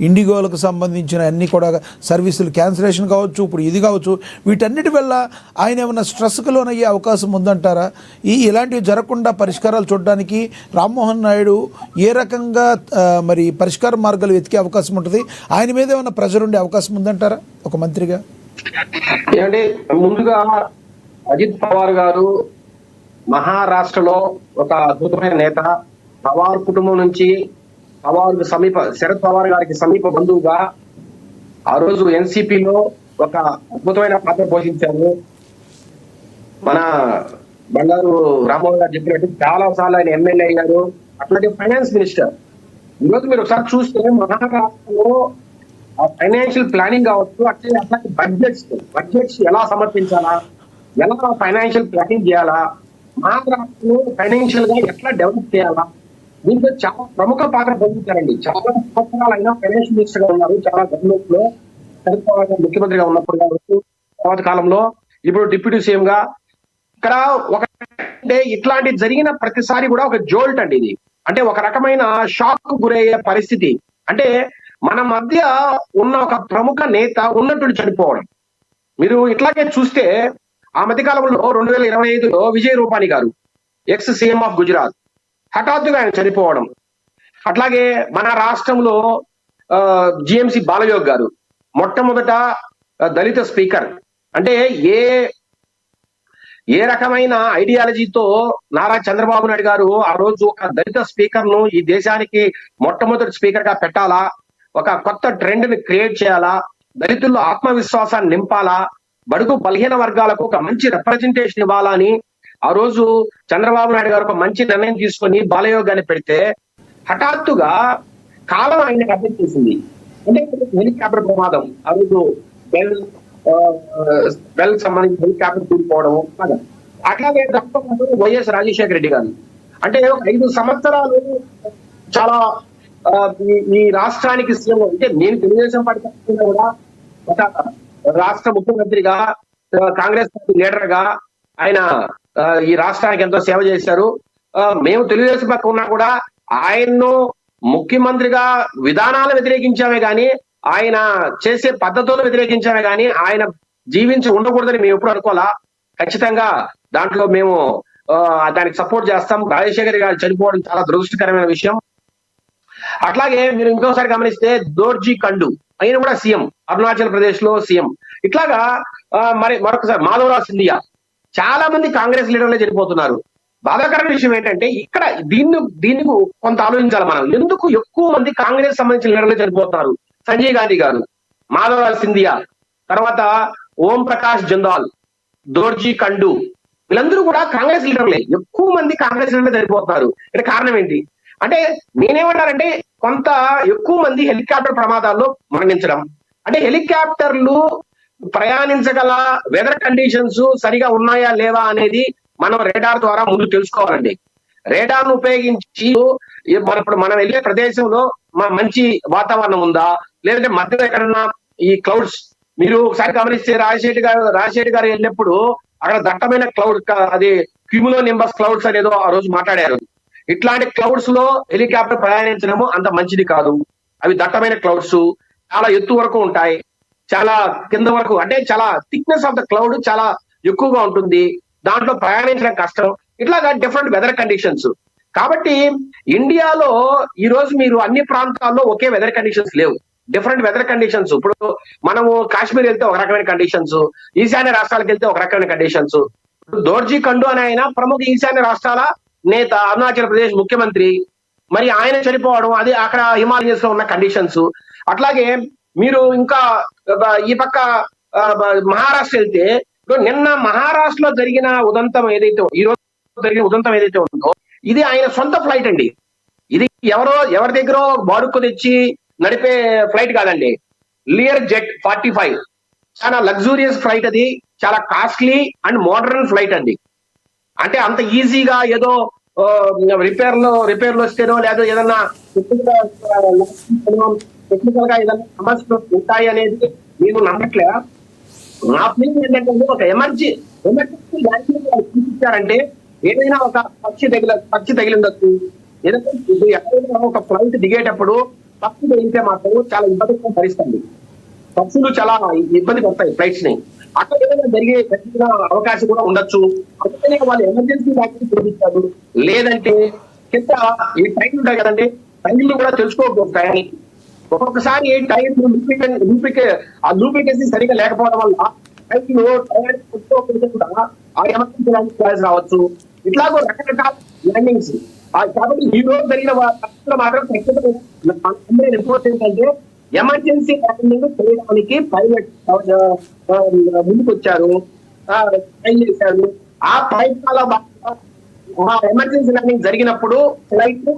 [SPEAKER 1] ఇండిగోలకు సంబంధించిన అన్ని కూడా సర్వీసులు క్యాన్సిలేషన్ కావచ్చు, ఇప్పుడు ఇది కావచ్చు, వీటన్నిటి వల్ల ఆయన ఏమైనా స్ట్రెస్కు లోనయ్యే అవకాశం ఉందంటారా? ఇలాంటివి జరగకుండా పరిష్కారాలు చూడడానికి రామ్మోహన్ నాయుడు ఏ రకంగా మరి పరిష్కార మార్గాలు వెతికే అవకాశం ఉంటుంది? ఆయన మీద ఏమైనా ప్రెజర్ ఉండే అవకాశం ఉందంటారా ఒక మంత్రిగా?
[SPEAKER 5] ఏమంటే, ముందుగా అజిత్ పవార్ గారు మహారాష్ట్రలో ఒక అద్భుతమైన నేత. పవార్ కుటుంబం నుంచి శరద్ పవార్ గారికి సమీప బంధువుగా ఆ రోజు ఎన్సీపీలో ఒక అద్భుతమైన పాత్ర పోషించారు. మన బండారు రామ్మోహన్ గారు చెప్పినట్టు చాలా సార్లు ఆయన ఎమ్మెల్యే అయ్యారు, అట్లాగే ఫైనాన్స్ మినిస్టర్. ఈరోజు మీరు ఒకసారి చూస్తే మహారాష్ట్రలో ఫైనాన్షియల్ ప్లానింగ్ కావచ్చు, అట్లాగే బడ్జెట్స్ ఎలా సమర్పించాలా, ఎలా ఫైనాన్షియల్ ప్లానింగ్ చేయాలా, మహారాష్ట్రలో ఫైనాన్షియల్ గా ఎట్లా డెవలప్ చేయాలా, దీంట్లో చాలా ప్రముఖ పాత్ర పొందుతారండి. చాలా సంవత్సరాలు అయినా ఫైనాన్షియల్ మినిస్టర్ గా ఉన్నారు, చాలా గవర్నమెంట్ లో శరద్ పవార్ గారు ముఖ్యమంత్రిగా ఉన్నప్పుడు కావచ్చు, తర్వాత కాలంలో ఇప్పుడు డిప్యూటీ సీఎం గా. ఇక్కడ ఒక ఇట్లాంటి జరిగిన ప్రతిసారి కూడా ఒక జోల్ట్ అండి ఇది. అంటే ఒక రకమైన షాక్ గురయ్యే పరిస్థితి. అంటే మన మధ్య ఉన్న ఒక ప్రముఖ నేత ఉన్నట్టు చనిపోవడం. మీరు ఇట్లాగే చూస్తే ఆ మధ్య కాలంలో 2025లో విజయ్ రూపానీ గారు, ఎక్స్ సీఎం ఆఫ్ గుజరాత్, హఠాత్తుగా ఆయన చనిపోవడం. అట్లాగే మన రాష్ట్రంలో జిఎంసి బాలయోగ్ గారు, మొట్టమొదట దళిత స్పీకర్. అంటే ఏ రకమైన ఐడియాలజీతో నారా చంద్రబాబు నాయుడు గారు ఆ రోజు ఒక దళిత స్పీకర్ ను ఈ దేశానికి మొట్టమొదటి స్పీకర్ గా పెట్టాలా, ఒక కొత్త ట్రెండ్ ని క్రియేట్ చేయాలా, దళితుల్లో ఆత్మవిశ్వాసాన్ని నింపాలా, బడుగు బలహీన వర్గాలకు ఒక మంచి రిప్రజెంటేషన్ ఇవ్వాలా అని ఆ రోజు చంద్రబాబు నాయుడు గారు ఒక మంచి నిర్ణయం తీసుకొని బాలయోగాన్ని పెడితే హఠాత్తుగా కాలం ఆయనకు అర్థం చేసింది. అంటే హెలికాప్టర్ ప్రమాదం, ఆ రోజు బెల్ సంబంధించి హెలికాప్టర్ కూలిపోవడం. అట్లాగే వైఎస్ రాజశేఖర రెడ్డి గారు, అంటే 5 సంవత్సరాలు చాలా ఈ రాష్ట్రానికి సీఎం. అంటే నేను తెలుగుదేశం పార్టీ కూడా ఒక రాష్ట్ర ముఖ్యమంత్రిగా, కాంగ్రెస్ పార్టీ లీడర్ గా ఆయన ఈ రాష్ట్రానికి ఎంతో సేవ చేశారు. మేము తెలుగుదేశం పక్క ఉన్నా కూడా ఆయన్ను ముఖ్యమంత్రిగా విధానాలు వ్యతిరేకించామే గాని, ఆయన చేసే పద్ధతులను వ్యతిరేకించామే గాని, ఆయన జీవించి ఉండకూడదని మేము ఎప్పుడు అనుకోవాలా. ఖచ్చితంగా దాంట్లో మేము దానికి సపోర్ట్ చేస్తాం. రాజశేఖర్ గారు చనిపోవడం చాలా దురదృష్టకరమైన విషయం. అట్లాగే మీరు ఇంకోసారి గమనిస్తే దోర్జీ కండు, ఆయన కూడా సీఎం, అరుణాచల్ ప్రదేశ్ లో సీఎం. ఇట్లాగా మరొకసారి మాధవరావు సింధియా, చాలా మంది కాంగ్రెస్ లీడర్లే చనిపోతున్నారు. బాధాకరమైన విషయం ఏంటంటే ఇక్కడ దీన్ని కొంత ఆలోచించాలి మనం. ఎందుకు ఎక్కువ మంది కాంగ్రెస్ సంబంధించిన లీడర్లే చనిపోతున్నారు? సంజయ్ గాంధీ గారు, మాధవరావు సింధియా, తర్వాత ఓం ప్రకాష్ జందాల్, దోర్జీ కండు, వీళ్ళందరూ కూడా కాంగ్రెస్ లీడర్లే. ఎక్కువ మంది కాంగ్రెస్ లీడర్లే చనిపోతున్నారు. ఇక్కడ కారణం ఏంటి అంటే, నేనేమంటానంటే కొంత ఎక్కువ మంది హెలికాప్టర్ ప్రమాదాల్లో మరణించడం. అంటే హెలికాప్టర్లు ప్రయాణించగల వెదర్ కండిషన్స్ సరిగా ఉన్నాయా లేవా అనేది మనం రేడార్ ద్వారా ముందు తెలుసుకోవాలండి. రేడార్ ను ఉపయోగించి ఇప్పుడు మనం వెళ్ళే ప్రదేశంలో మంచి వాతావరణం ఉందా, లేదంటే మధ్యలో ఎక్కడన్నా ఈ క్లౌడ్స్, మీరు ఒకసారి గమనిస్తే రాజశేఖర్ గారు వెళ్ళినప్పుడు అక్కడ దట్టమైన క్లౌడ్, అది క్యూములో నింబస్ క్లౌడ్స్ అనేదో ఆ రోజు మాట్లాడారు. ఇట్లాంటి క్లౌడ్స్ లో హెలికాప్టర్ ప్రయాణించడము అంత మంచిది కాదు. అవి దట్టమైన క్లౌడ్స్, చాలా ఎత్తు వరకు ఉంటాయి, చాలా కింద వరకు, అంటే చాలా థిక్నెస్ ఆఫ్ ద క్లౌడ్ చాలా ఎక్కువగా ఉంటుంది. దాంట్లో ప్రయాణించడం కష్టం. ఇట్లాగా డిఫరెంట్ వెదర్ కండిషన్స్. కాబట్టి ఇండియాలో ఈ రోజు మీరు అన్ని ప్రాంతాల్లో ఒకే వెదర్ కండిషన్స్ లేవు, డిఫరెంట్ వెదర్ కండిషన్స్. ఇప్పుడు మనము కాశ్మీర్ వెళ్తే ఒక రకమైన కండిషన్స్, ఈశాన్య రాష్ట్రాలకు వెళ్తే ఒక రకమైన కండిషన్స్. దోర్జీ కండు అనే ఆయన ప్రముఖ ఈశాన్య రాష్ట్రాల నేత, అరుణాచల్ ప్రదేశ్ ముఖ్యమంత్రి. మరి ఆయన చనిపోవడం, అది అక్కడ హిమాలయస్ లో ఉన్న కండిషన్స్. అట్లాగే మీరు ఇంకా ఈ పక్క మహారాష్ట్ర వెళ్తే, నిన్న మహారాష్ట్రలో జరిగిన ఉదంతం ఏదైతే, ఈ రోజు జరిగిన ఉదంతం ఏదైతే ఉందో, ఇది ఆయన సొంత ఫ్లైట్ అండి. ఇది ఎవరి దగ్గర బాడుక్కు తెచ్చి నడిపే ఫ్లైట్ కాదండి. లియర్ జెట్ 45, చాలా లగ్జూరియస్ ఫ్లైట్. అది చాలా కాస్ట్లీ అండ్ మోడర్న్ ఫ్లైట్ అండి. అంటే అంత ఈజీగా ఏదో రిపేర్ లో వస్తేనో, లేదా ఏదన్నా టెక్నికల్ గా ఏదైనా సమస్యలు ఉంటాయి అనేది నేను నమ్మట్లే. నా ఫీలింగ్ ఏంటంటే ఒక ఎమర్జెన్సీ ల్యాండింగ్ చూపించారంటే ఏదైనా ఒక పక్షి తగిలిండొచ్చు, ఏదైనా ఎక్కడైనా ఒక ఫ్లైట్ దిగేటప్పుడు పక్షి తగిలితే మాత్రం చాలా ఇబ్బందిగా పరిస్థితుంది. పక్షులు చాలా ఇబ్బంది పడతాయి ఫ్లైట్స్ ని. అక్కడ ఏదైనా జరిగిన అవకాశం కూడా ఉండొచ్చు. అందుకనే వాళ్ళు ఎమర్జెన్సీ ల్యాండింగ్ చూపించారు. లేదంటే కింద ఈ టైర్లు ఉంటాయి కదండి, టైర్లు కూడా తెలుసుకోకపోతే టైర్కి ఒక్కొక్కసారి టైర్ లూబ్రికేషన్ సరిగా లేకపోవడం వల్ల టైర్లు కూడా ఆ ఎమర్జెన్సీ ల్యాండింగ్ రావచ్చు. ఇట్లాగో రకరకాల ల్యాండింగ్స్. కాబట్టి ఈ రోజు జరిగిన మాత్రం రిపోర్ట్ ఏంటంటే ఎమర్జెన్సీ ల్యాండింగ్ చేయడానికి పైలట్ ముందుకు వచ్చారు, ట్రై చేశారు. ఆ ప్రయత్నాల భాగంగా ఎమర్జెన్సీ ల్యాండింగ్ జరిగినప్పుడు ఫ్లైట్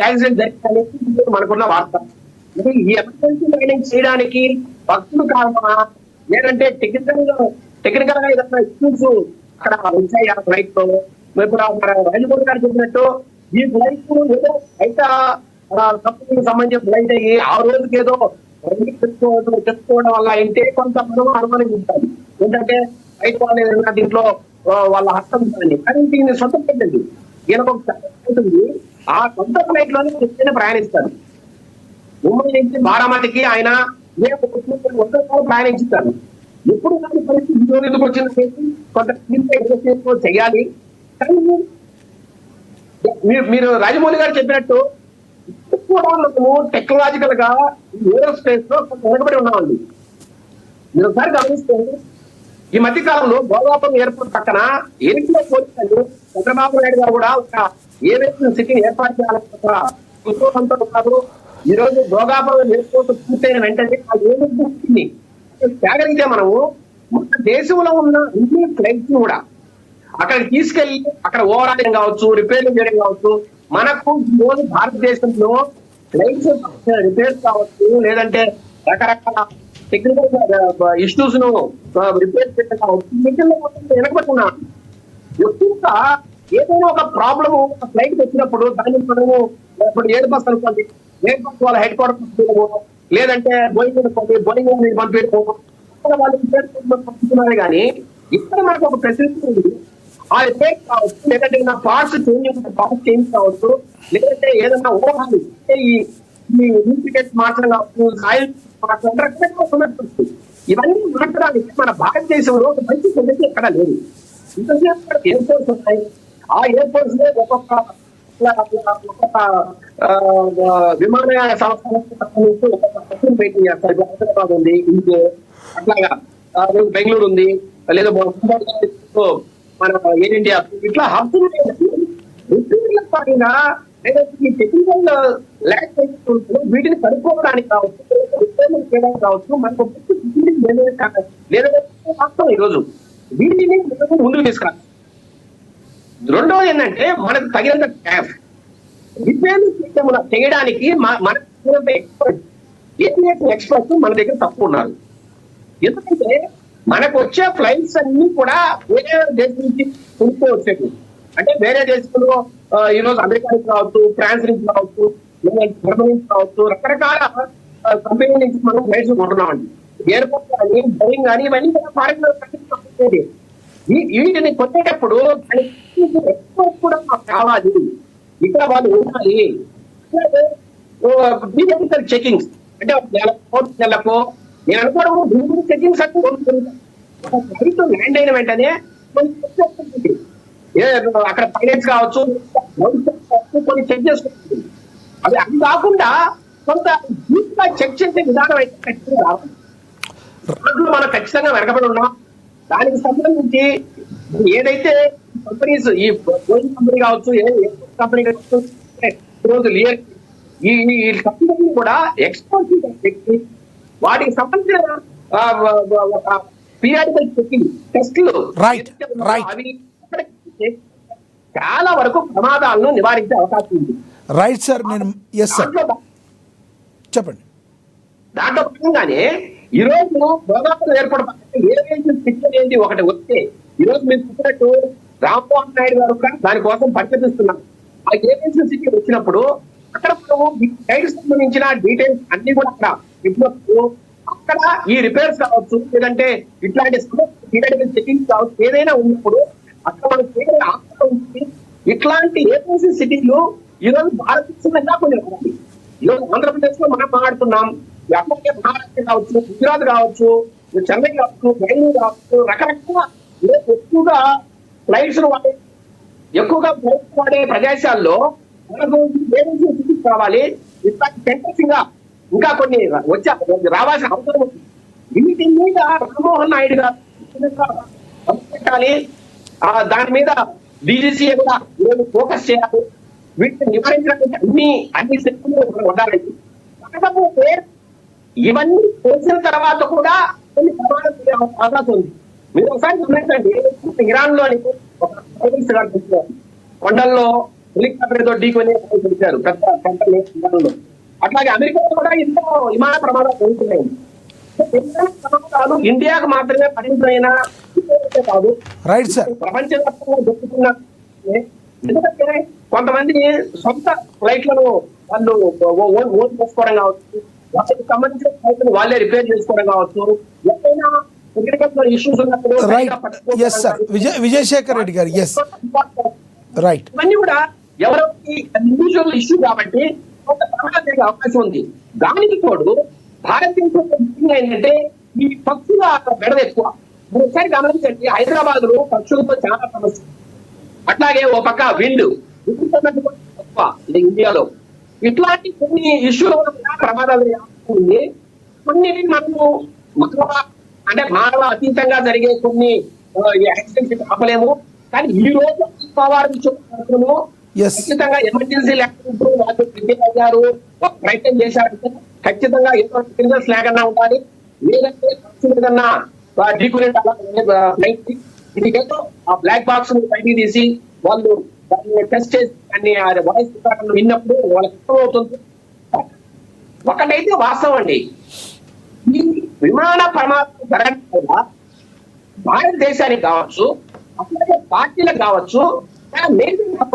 [SPEAKER 5] యాక్సిడెంట్ జరిగిందనేది మనకున్న వార్త. ఈ ఎమర్జెన్సీ ల్యాండింగ్ చేయడానికి భక్తులు కారణమా, లేదంటే టెక్నికల్ గా ఏదైనా ఇష్యూస్ అక్కడ వచ్చాయి ఆ ఫ్లైట్ లో? ఇప్పుడు రైలు గారు చెప్పినట్టు ఈ ఫ్లైట్ ఏదో బయట కంపెనీకి సంబంధించిన ఫ్లైట్ అయ్యి ఆ రోజుకి ఏదో చెప్పుకోవడం వల్ల అంటే కొంత మనం అనుమానించాలి. ఏంటంటే బయట వాళ్ళు ఏదైనా దీంట్లో వాళ్ళ హస్తం ఉందండి, కానీ దీన్ని సొంత ఫ్లైట్ అండి. ఈయనకు ఒక ఫ్లైట్ ఉంది, ఆ సొంత ఫ్లైట్ లోనే ఎప్పుడైనా ప్రయాణిస్తారు. ముంబై నుంచి బారామతికి ఆయన ప్రయాణించుతారు. ఎప్పుడు దాని పరిస్థితి ఎందుకు వచ్చింది కొంత చేయాలి. కానీ మీరు రాజమౌళి గారు చెప్పినట్టు కూడా మనము టెక్నాలజికల్ గా ఏరోస్పేస్ లో కొంత వెనుకబడి ఉన్నామండి. మీరు ఒకసారి గమనిస్తే ఈ మధ్య కాలంలో భోగాపురం ఎయిర్పోర్ట్ పక్కన ఎయిర్లో పోలీసులు చంద్రబాబు నాయుడు గారు కూడా ఒక ఏవియేషన్ సిటీ ఏర్పాటు చేయాలని ఉద్యోగంతో ఉన్నారు. ఈ రోజు భోగాపురం ఎయిర్పోర్ట్ పూర్తయిన వెంటనే ఆ ఏవియేషన్ త్యాగలిగితే మనము మన దేశంలో ఉన్న ఇండియన్ ఫ్లైట్స్ కూడా అక్కడికి తీసుకెళ్లి అక్కడ ఓవరాలింగ్ కావచ్చు, రిపేరింగ్ చేయడం కావచ్చు. మనకు ఈ రోజు భారతదేశంలో ఫ్లైట్స్ రిపేర్స్ కావచ్చు, లేదంటే రకరకాల టెక్నికల్ ఇష్యూస్ ను రిపేర్ చేయడం కావచ్చు, వెనకబడుతున్నాం. ఎక్కువగా ఏదైనా ఒక ప్రాబ్లమ్ ఫ్లైట్ వచ్చినప్పుడు దాన్ని మనము ఇప్పుడు ఎయిర్ బస్ అనుకోండి, ఎయిర్ బస్ వాళ్ళ హెడ్ క్వార్టర్ పంపించడము, లేదంటే బోయింగ్ అనుకోండి, బోయింగ్ పంపించడము, వాళ్ళు పంపిస్తున్నారు. కానీ ఇక్కడ మనకు ఒక ఫెసిలిటీ ఉంది. ఆ రిపేర్ కావచ్చు, లేదంటే నా పార్ట్స్ చేంజ్ కావచ్చు, లేదంటే ఏదైనా ఓవరాల్ ఈ టికెట్స్ మార్చడం కావచ్చు, సాయిల్ మార్చడం, రకరకాల ఇవన్నీ మార్చడానికి మన భారతదేశంలో ఒక మంచి పద్ధతి ఎక్కడ లేదు. ఇంతసేపు ఎయిర్పోర్ట్స్ ఉన్నాయి. ఆ ఎయిర్పోర్ట్స్ లో ఒక్కొక్క విమానయాన సంస్థ ఒక్కొక్క మెయింటైన్ చేస్తారు. హైదరాబాద్ ఉంది, ఇంకో అట్లాగా బెంగళూరు ఉంది, లేదా మన ఎయిర్ ఇండియా, ఇట్లా హబ్స్ పరంగా టెక్నికల్ ల్యాక్ వీటిని కనుక్కోవడానికి కావచ్చు, మనకు లేదా వాస్తవం ఈరోజు వీటిని ముందుకు తీసుకురాలి. రెండోది ఏంటంటే మనకు తగినంత ట్యాప్ రిపేర్ చేయడానికి మన ఎక్స్పర్ట్స్ మన దగ్గర తక్కువ ఉన్నారు. ఎందుకంటే మనకు వచ్చే ఫ్లైట్స్ అన్ని కూడా వేరే దేశం నుంచి కొనుక్కోవచ్చు. అంటే వేరే దేశంలో ఈరోజు అమెరికా నుంచి కావచ్చు, ఫ్రాన్స్ నుంచి కావచ్చు, జర్మనీ నుంచి కావచ్చు, రకరకాల కంపెనీ నుంచి మనం ఫ్లైట్స్ కొంటున్నామండి. ఎయిర్పోర్ట్ కానీ, బోయింగ్ కానీ, ఇవన్నీ ఫారెన్ వీటిని కొనేటప్పుడు ఎక్స్పోర్ట్ కూడా మాకు కావాలి, ఇక్కడ వాళ్ళు ఉండాలి. చెకింగ్స్ అంటే నెలకు నేను అనుకోవడం చెకింగ్స్ అంటే ల్యాండ్ అయిన వెంటనే అక్కడ పైలట్స్ కావచ్చు, కొన్ని చెక్ చేసుకుంటుంది. అది కాకుండా కొంత చెక్ చేసే విధానం అయితే ఖచ్చితంగా రావాలి. మనం ఖచ్చితంగా వెనకబడి ఉన్నాం. దానికి సంబంధించి ఏదైతే కంపెనీస్, ఈ బోయింగ్ కంపెనీ కావచ్చు, ఏ కంపెనీ కావచ్చు, ఈరోజు లియర్ ఈ కంపెనీ కూడా ఎక్స్పోర్ట్ వాటికి సంబంధించిన ఒక పీరియాడికల్ చెకింగ్ టెస్ట్లు అవి చాలా వరకు ప్రమాదాలను నివారించే అవకాశం ఉంది.
[SPEAKER 1] రైట్ సార్, నేను చెప్పండి.
[SPEAKER 5] దాంట్లో భాగంగానే ఈ రోజు భోగాపురం ఏర్పడ ఏవియేషన్ సిటీ అనేది ఒకటి వస్తే, ఈ రోజు మీరు చెప్పినట్టు రామ్మోహన్ నాయుడు గారు దానికోసం పరిశీలిస్తున్నారు. ఆ ఏవియేషన్ సిటీ వచ్చినప్పుడు అక్కడ మనము టైర్ సంబంధించిన డీటెయిల్స్ అన్ని కూడా అక్కడ ఇచ్చినప్పుడు అక్కడ ఈ రిపేర్స్ కావచ్చు, లేదంటే ఇట్లాంటి చెకింగ్ కావచ్చు, ఏదైనా ఉన్నప్పుడు అక్కడ మనం చేయగల ఆస్కారం ఉంది. ఇట్లాంటి ఏజెన్సీ సిటీలు ఈరోజు భారతదేశంలో కొన్ని ఉన్నాయి. ఈరోజు ఆంధ్రప్రదేశ్ లో మనం మాట్లాడుతున్నాం, అట్లాగే మహారాష్ట్ర కావచ్చు, గుజరాత్ కావచ్చు, చెన్నై కావచ్చు, బెంగళూరు కావచ్చు, రకరకాల ఎక్కువగా ఫ్లైట్స్ వాడే ప్రదేశాల్లో మనకు ఏజెన్సీ సిటీస్ కావాలి. ఇట్లాంటి సెంటర్స్ ఇంకా కొన్ని రావాల్సిన అవసరం ఉంది. వీటి మీద రామ్మోహన్ నాయుడు గారు పెట్టాలి. దాని మీద డీజీసీ కూడా ఫోకస్ చేయాలి. వీటిని నివారించడానికి అన్ని శక్తులు ఉండాలండి. కాకపోతే ఇవన్నీ తెలిసిన తర్వాత కూడా కొన్ని ప్రమాదం అవకాశం ఉంది. మీరు ఒకసారి గమనించండి, ఇరాన్ లోని కొండల్లో హెలికాప్టర్ తో ఢీకొని పెట్టారు పెద్ద. అట్లాగే అమెరికాలో కూడా ఎన్నో విమాన ప్రమాదాలు జరుగుతున్నాయి. ప్రమాదాలు ఇండియాకు మాత్రమే పరిమితమైన కాదు,
[SPEAKER 1] రైట్ సార్.
[SPEAKER 5] ప్రపంచవ్యాప్తంగా జరుగుతున్న. ఎందుకంటే కొంతమంది సొంత ఫ్లైట్లను వాళ్ళు ఓన్ చేసుకోవడం కావచ్చు, వాటికి సంబంధించిన ఫ్లైట్లను వాళ్ళే రిపేర్ చేసుకోవడం కావచ్చు, ఎక్కడైనా అగ్రికల్చర్ ఇష్యూస్ ఉన్నప్పుడు
[SPEAKER 1] ఎస్ సార్, విజయశేఖర్ రెడ్డి గారు. Yes right.
[SPEAKER 5] ఇవన్నీ కూడా ఎవరికి ఇండివిజువల్ ఇష్యూ కాబట్టి కొంత ప్రమాదం జరిగే అవకాశం ఉంది. దానికి తోడు భారతదేశం ఏంటంటే ఈ పక్షుల బెడద ఎక్కువ. మీరు ఒకసారి గమనించండి, హైదరాబాద్ లో పక్షులతో చాలా సమస్య. అట్లాగే ఓ పక్క విండ్ ఎక్కువ ఇండియాలో. ఇట్లాంటి కొన్ని ఇష్యూల వల్ల ప్రమాదాలు ఉంది. కొన్నిటిని మనము మానవ అతీతంగా జరిగే కొన్ని యాక్సిడెంట్స్ ఆపలేము. కానీ ఈ రోజు ఖచ్చితంగా ఎమర్జెన్సీ లేకపోతే వాళ్ళు ప్రిపేర్ అయ్యారు, ప్రయత్నం చేశారంటే ఖచ్చితంగా ఏదో క్రిమినల్స్ లేకన్నా ఉండాలి. లేదంటే ఏదన్నా డీకురెంట్ ఇదికేదో ఆ బ్లాక్ బాక్స్ బయటికి తీసి వాళ్ళు దాన్ని టెస్ట్ చేసి దాన్ని వాయిస్ విన్నప్పుడు వాళ్ళకి అర్థమవుతుంది. ఒకటైతే వాస్తవం అండి, ఈ విమాన ప్రమాదం జరగడం వల్ల భారతదేశానికి కావచ్చు, అట్లాగే పార్టీలకు కావచ్చు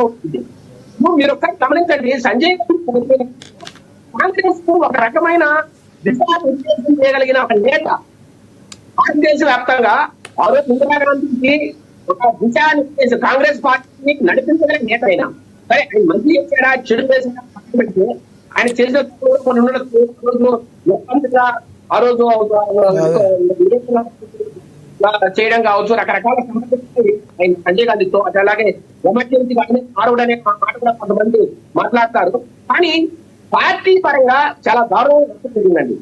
[SPEAKER 5] అవుతుంది. మీరు ఒకసారి గమనించండి, సంజయ్ కాంగ్రెస్ కు ఒక రకమైన దిశానిర్దేశం చేయగలిగిన ఒక నేత. భారతదేశ వ్యాప్తంగా ఆ రోజు ఇందిరాగాంధీకి ఒక దిశానిర్దేశం కాంగ్రెస్ పార్టీని నడిపించగలిగిన నేత అయినా సరే, ఆయన మంచి చేశాడా చెడు చేసినా పెడితే ఆయన చేసిన కొన్ని ఆ రోజు చేయడం కావచ్చు, రకరకాల ఆయన సంజయ్ గాంధీతో. అలాగే ఎమర్జెన్సీ కానీ ఆరుడు అనే మాట కూడా కొంతమంది మాట్లాడతారు. కానీ పార్టీ పరంగా చాలా దారుణంగా జరిగిందండి.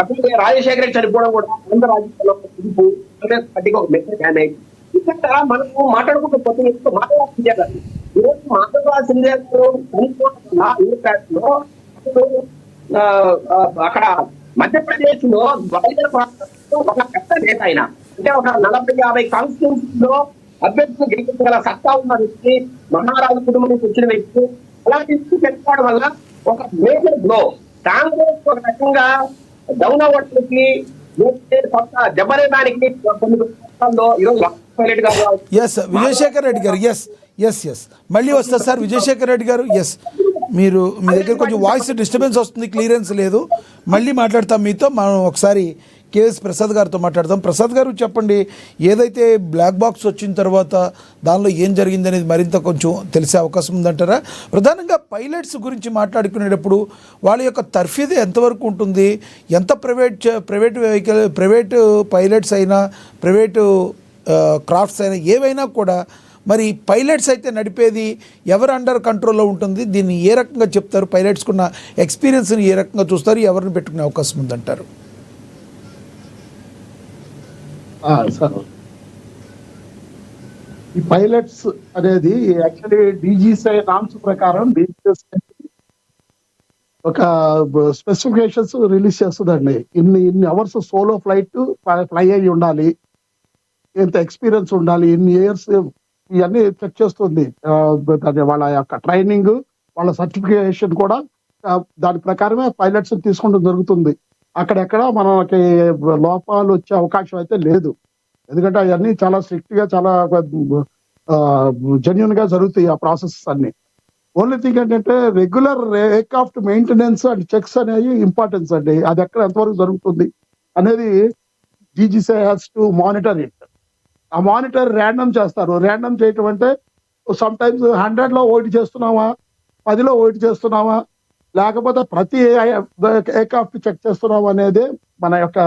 [SPEAKER 5] అప్పుడు రాజశేఖర రెడ్డి చనిపోవడం కూడా ఆంధ్ర రాజకీయాల్లో పిలుపు, కాంగ్రెస్ పార్టీకి ఒక మెసేజ్ డ్యామేజ్. ఇక్కడ మనము మాట్లాడుకుంటూ పోతే మాధవరాజ్ సింధియా గారు ఈరోజు మాధవరాజ్ సింధియా గారు చనిపోవడంలో అక్కడ మధ్యప్రదేశ్ లో ఒక పెద్ద నేత అయినా, అంటే ఒక 40-50 కాన్స్టిట్యూన్సీ లో అభ్యర్థులు గెలిపించగల సత్తా ఉన్న వ్యక్తి, మహారాజు కుటుంబం నుంచి వచ్చిన వ్యక్తి. అలాంటి పెట్టుకోవడం వల్ల ఒక మేజర్ బ్లో కాంగ్రెస్ ఒక రకంగా డౌన్ అవ్వడానికి దెబ్బరేయడానికి కొన్ని ఈరోజు
[SPEAKER 1] ఎస్ విజయశేఖర్ రెడ్డి గారు. ఎస్ మళ్ళీ వస్తారు సార్ విజయశేఖర్ రెడ్డి గారు. ఎస్, మీ దగ్గర కొంచెం వాయిస్ డిస్టర్బెన్స్ వస్తుంది, క్లియరెన్స్ లేదు. మళ్ళీ మాట్లాడతాం మీతో. మనం ఒకసారి కేఎస్ ప్రసాద్ గారితో మాట్లాడదాం. ప్రసాద్ గారు చెప్పండి, ఏదైతే బ్లాక్ బాక్స్ వచ్చిన తర్వాత దానిలో ఏం జరిగింది అనేది మరింత కొంచెం తెలిసే అవకాశం ఉందంటారా? ప్రధానంగా పైలట్స్ గురించి మాట్లాడుకునేటప్పుడు వాళ్ళ యొక్క తర్ఫీదు ఎంతవరకు ఉంటుంది? ఎంత ప్రైవేట్ పైలట్స్ అయినా, ప్రైవేటు క్రాఫ్ట్స్ అయినా, ఏవైనా కూడా మరి పైలట్స్ అయితే నడిపేది ఎవరు అండర్ కంట్రోల్లో ఉంటుంది? దీన్ని ఏ రకంగా చెప్తారు? పైలట్స్కున్న ఎక్స్పీరియన్స్ని ఏ రకంగా చూస్తారు? ఎవరిని పెట్టుకునే అవకాశం ఉందంటారు?
[SPEAKER 2] సార్, ఈ పైలట్స్ అనేది యాక్చువల్లీ డీజీసీ నామ్స్ ప్రకారం ఒక స్పెసిఫికేషన్స్ రిలీజ్ చేస్తుందండి. ఇన్ని అవర్స్ సోలో ఫ్లైట్ ఫ్లై అయ్యి ఉండాలి, ఎంత ఎక్స్పీరియన్స్ ఉండాలి, ఇన్ని ఇయర్స్, ఇవన్నీ చెక్ చేస్తుంది. వాళ్ళ యొక్క ట్రైనింగ్, వాళ్ళ సర్టిఫికేషన్ కూడా దాని ప్రకారమే పైలట్స్ తీసుకోవడం జరుగుతుంది. అక్కడెక్కడ మనకి లోపాలు వచ్చే అవకాశం అయితే లేదు. ఎందుకంటే అవన్నీ చాలా స్ట్రిక్ట్ గా, చాలా జెన్యున్ గా జరుగుతాయి ఆ ప్రాసెస్ అన్ని. ఓన్లీ థింగ్ ఏంటంటే regular aircraft maintenance and checks అనేవి ఇంపార్టెన్స్ అండి. అది ఎక్కడ ఎంతవరకు జరుగుతుంది అనేది DGCA has to monitor it. ఆ మానిటర్ ర్యాండమ్ చేస్తారు. ర్యాండమ్ చేయటం అంటే సమ్ టైమ్స్ 100లో ఒకటి చేస్తున్నావా, 10లో ఒకటి చేస్తున్నావా, లేకపోతే ప్రతి ఎయిర్క్రాఫ్ట్ చెక్ చేస్తున్నావా అనేది మన యొక్క